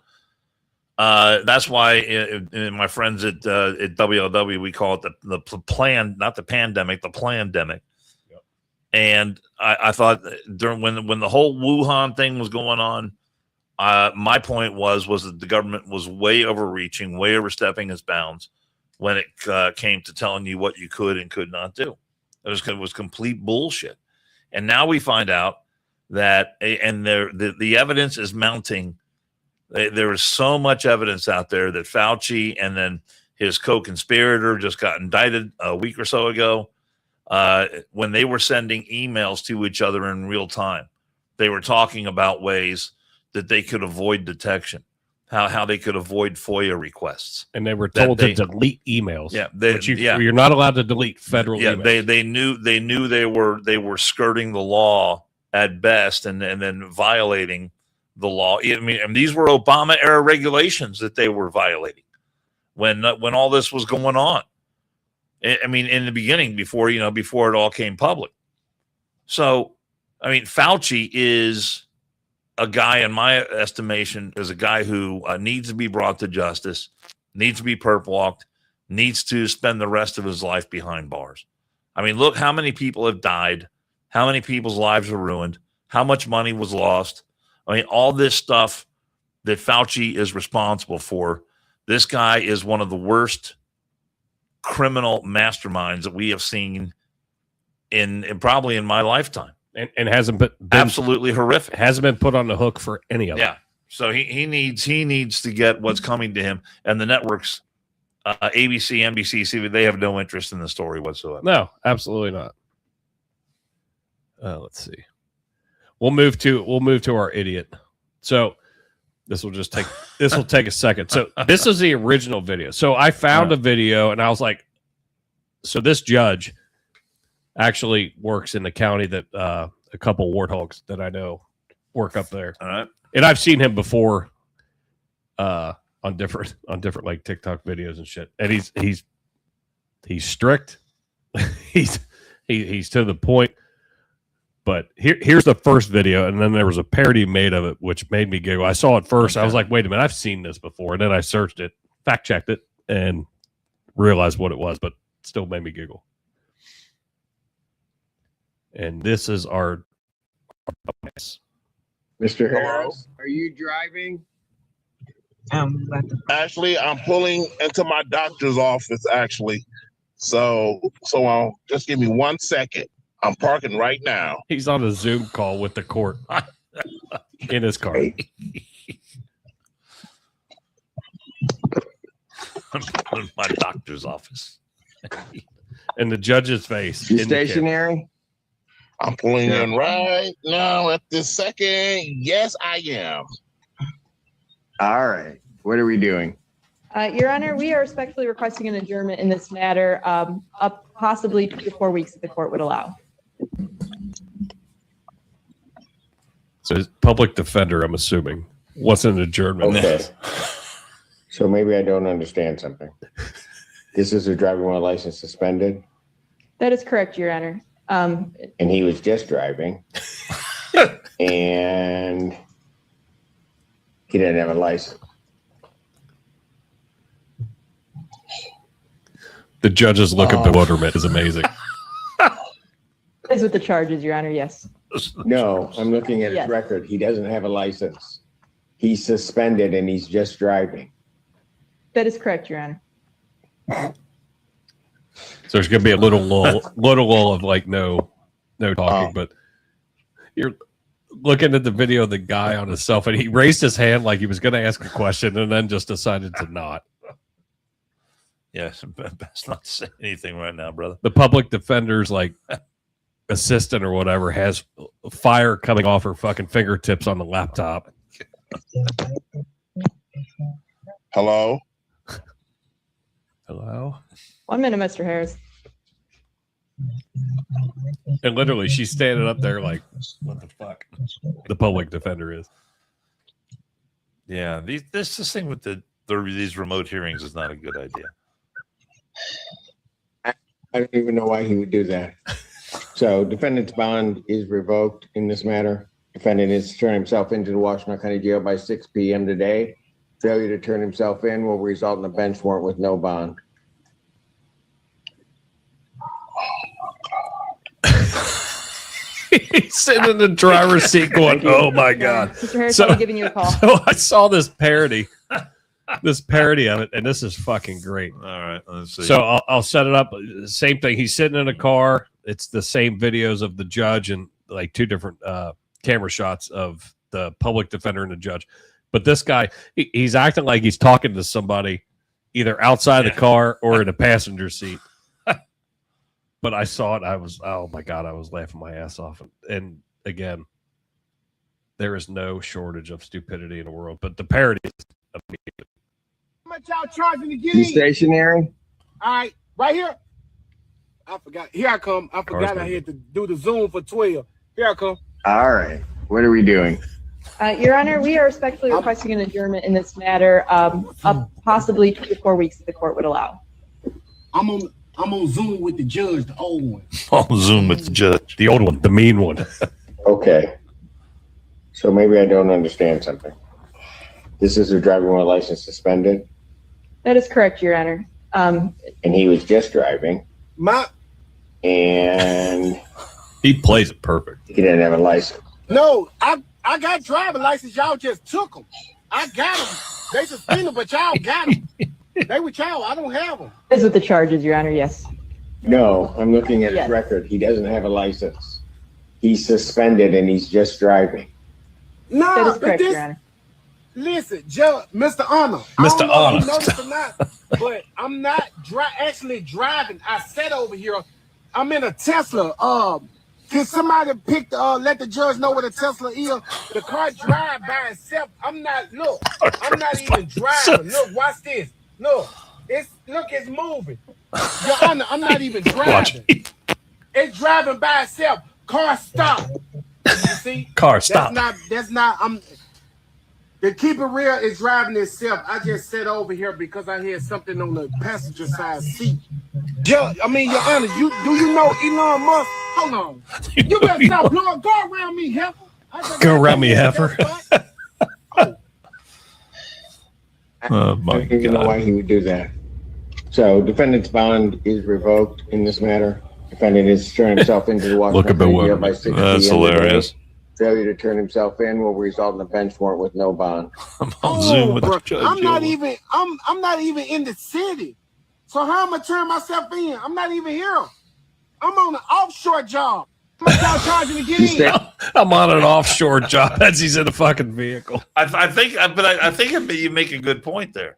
that's why in my friends at WLW, we call it the plan, not the pandemic, the plandemic. Yep. And I thought during when the whole Wuhan thing was going on, my point was that the government was way overreaching, way overstepping its bounds when it came to telling you what you could and could not do. It was complete bullshit. And now we find out that, and the evidence is mounting. There is so much evidence out there that Fauci and then his co-conspirator just got indicted a week or so ago when they were sending emails to each other in real time. They were talking about ways that they could avoid detection, how they could avoid FOIA requests. And they were told to delete emails. Yeah, you're not allowed to delete federal emails. They knew they were skirting the law at best and then violating the law. I mean, and these were Obama era regulations that they were violating when all this was going on. I mean, in the beginning, before it all came public. So, I mean, Fauci is a guy, in my estimation, is a guy who needs to be brought to justice, needs to be perp walked, needs to spend the rest of his life behind bars. I mean, look how many people have died, how many people's lives were ruined, how much money was lost. I mean, all this stuff that Fauci is responsible for. This guy is one of the worst criminal masterminds that we have seen in probably in my lifetime. And hasn't been absolutely horrific. Hasn't been put on the hook for any of it. Yeah. So he needs to get what's coming to him. And the networks, ABC, NBC, CBS, they have no interest in the story whatsoever. No, absolutely not. Let's see. We'll move to our idiot. So this will take a second. So this is the original video. So I found a video and I was like, so this judge actually works in the county that a couple warthogs that I know work up there. All right. And I've seen him before on different like TikTok videos and shit. And he's strict. he's to the point. But here's the first video, and then there was a parody made of it, which made me giggle. I saw it first. Okay. I was like, wait a minute, I've seen this before. And then I searched it, fact-checked it, and realized what it was, but still made me giggle. And this is our Mr. Harris, are you driving? Actually, I'm pulling into my doctor's office, actually. So just give me 1 second. I'm parking right now. He's on a Zoom call with the court in his car. In my doctor's office. And the judge's face. You stationary? I'm pulling in right now at this second. Yes, I am. All right. What are we doing? Your Honor, we are respectfully requesting an adjournment in this matter, up possibly 2 to 4 weeks if the court would allow. So his public defender, I'm assuming, what's an adjournment? Okay. So maybe I don't understand something. This is a driver while license suspended? That is correct, Your Honor. And he was just driving. And he didn't have a license. The judge's look of bewilderment is amazing. That is with the charges, Your Honor, yes. No, I'm looking at his record. He doesn't have a license. He's suspended and he's just driving. That is correct, Your Honor. So there's going to be a little lull of like no talking, but you're looking at the video of the guy on his cell phone. He raised his hand like he was going to ask a question and then just decided to not. Yes, best not to say anything right now, brother. The public defender's like assistant or whatever has fire coming off her fucking fingertips on the laptop. Hello? Hello? 1 minute, Mr. Harris. And literally, she's standing up there like, what the fuck? The public defender is. Yeah, this thing with these remote hearings is not a good idea. I don't even know why he would do that. So defendant's bond is revoked in this matter. Defendant is to turn himself into the Washington County Jail by 6 p.m. today. Failure to turn himself in will result in a bench warrant with no bond. He's sitting in the driver's seat going, "Oh my god!" Mr. Harris, I'll be giving you a call. So I saw this parody of it, and this is fucking great. All right, let's see. So I'll set it up. Same thing. He's sitting in a car. It's the same videos of the judge and like two different camera shots of the public defender and the judge. But this guy, he's acting like he's talking to somebody either outside the car or in a passenger seat. But I saw it. I was, oh my God, I was laughing my ass off. And again, there is no shortage of stupidity in the world. But the parody is amazing. How much y'all charging to get You in? stationary? All right, right here. I forgot. Here I come. I forgot I had to do the Zoom for 12. Here I come. All right. What are we doing? Your Honor, we are respectfully requesting an adjournment in this matter, up possibly 2 to 4 weeks if the court would allow. I'm on Zoom with the judge, the old one. On Zoom with the judge. The old one, the mean one. Okay. So maybe I don't understand something. This is a driving while license suspended, That is correct, Your Honor. and he was just driving, and he plays it perfect. He didn't have a license. No, I got driving license. Y'all just took them. I got them. They suspended, but y'all got them. They with y'all. I don't have them. This is with the charges, Your Honor, yes. No, I'm looking at Yes. his record. He doesn't have a license. He's suspended, and he's just driving. No, That is correct, Your Honor. Listen, Judge, Mr. Honor. Mr. I don't know if Honor. you noticed or not, but I'm not actually driving. I sat over here. I'm in a Tesla. Can somebody let the judge know what a Tesla is? The car drive by itself. I'm not even driving. Look, watch this. Look, it's moving. Your Honor, I'm not even driving. It's driving by itself. Car stop. You see? Car stop. That's not, the keep it real is driving itself. I just sat over here because I had something on the passenger side seat. Your Honor, do you know Elon Musk? Hold on. You better stop blowing. Go around me, heifer. Go around me, heifer. Oh my I don't even know why he would do that. So defendant's bond is revoked in this matter. Defendant is turning himself into the Washington County Jail by 6 That's p.m. hilarious. today. Failure to turn himself in will result in a bench warrant with no bond. I'm on Zoom with the judge. I'm not even in the city. So how am I turn myself in? I'm not even here. I'm on an offshore job. How much y'all charging to get in? I'm on an offshore job as he's in a fucking vehicle. I think you make a good point there.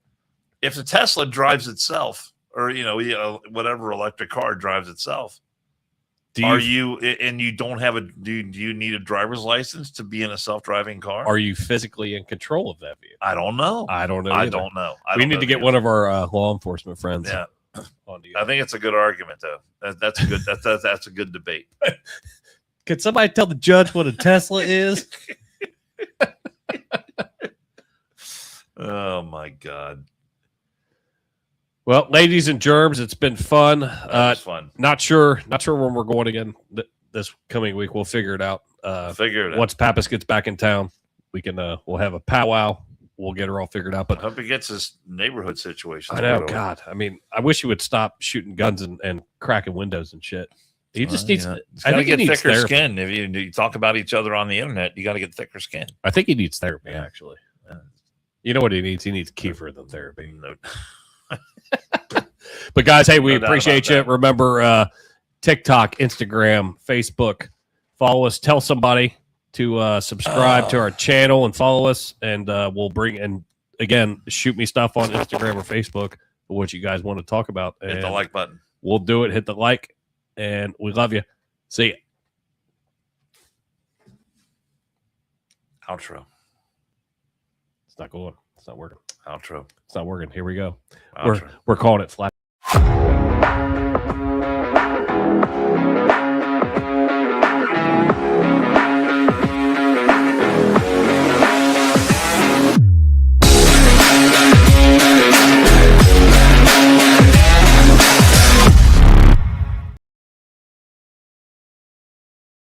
If the Tesla drives itself, or whatever electric car drives itself, do you don't have do you need a driver's license to be in a self-driving car? Are you physically in control of that vehicle? I don't know. I don't know. I either. don't know. We need to get one of our law enforcement friends. Yeah. I think it's a good argument, though. That's a good. That's a good debate. Could somebody tell the judge what a Tesla is? Oh my God. Well, ladies and germs, it's been fun. That was fun. Not sure when we're going again this coming week. We'll figure it out. Once Pappas gets back in town, we can we'll have a powwow. We'll get her all figured out. But I hope he gets his neighborhood situation. I know, God. I mean, I wish he would stop shooting guns and cracking windows and shit. He just needs. I I think get he needs thicker therapy. skin. If you talk about each other on the internet, you got to get thicker skin. I think he needs therapy. Actually, you know what he needs? He needs Kiefer than therapy. No. But guys, hey, we No doubt appreciate you. about that. Remember, TikTok, Instagram, Facebook. Follow us. Tell somebody to subscribe to our channel and follow us. And we'll bring and again, shoot me stuff on Instagram or Facebook for what you guys want to talk about. Hit the And like button. We'll do it. Hit the like, and we love you. See ya. Outro. It's not going. It's not working. Outro. It's not working. Here we go. Outro. We're calling it flat.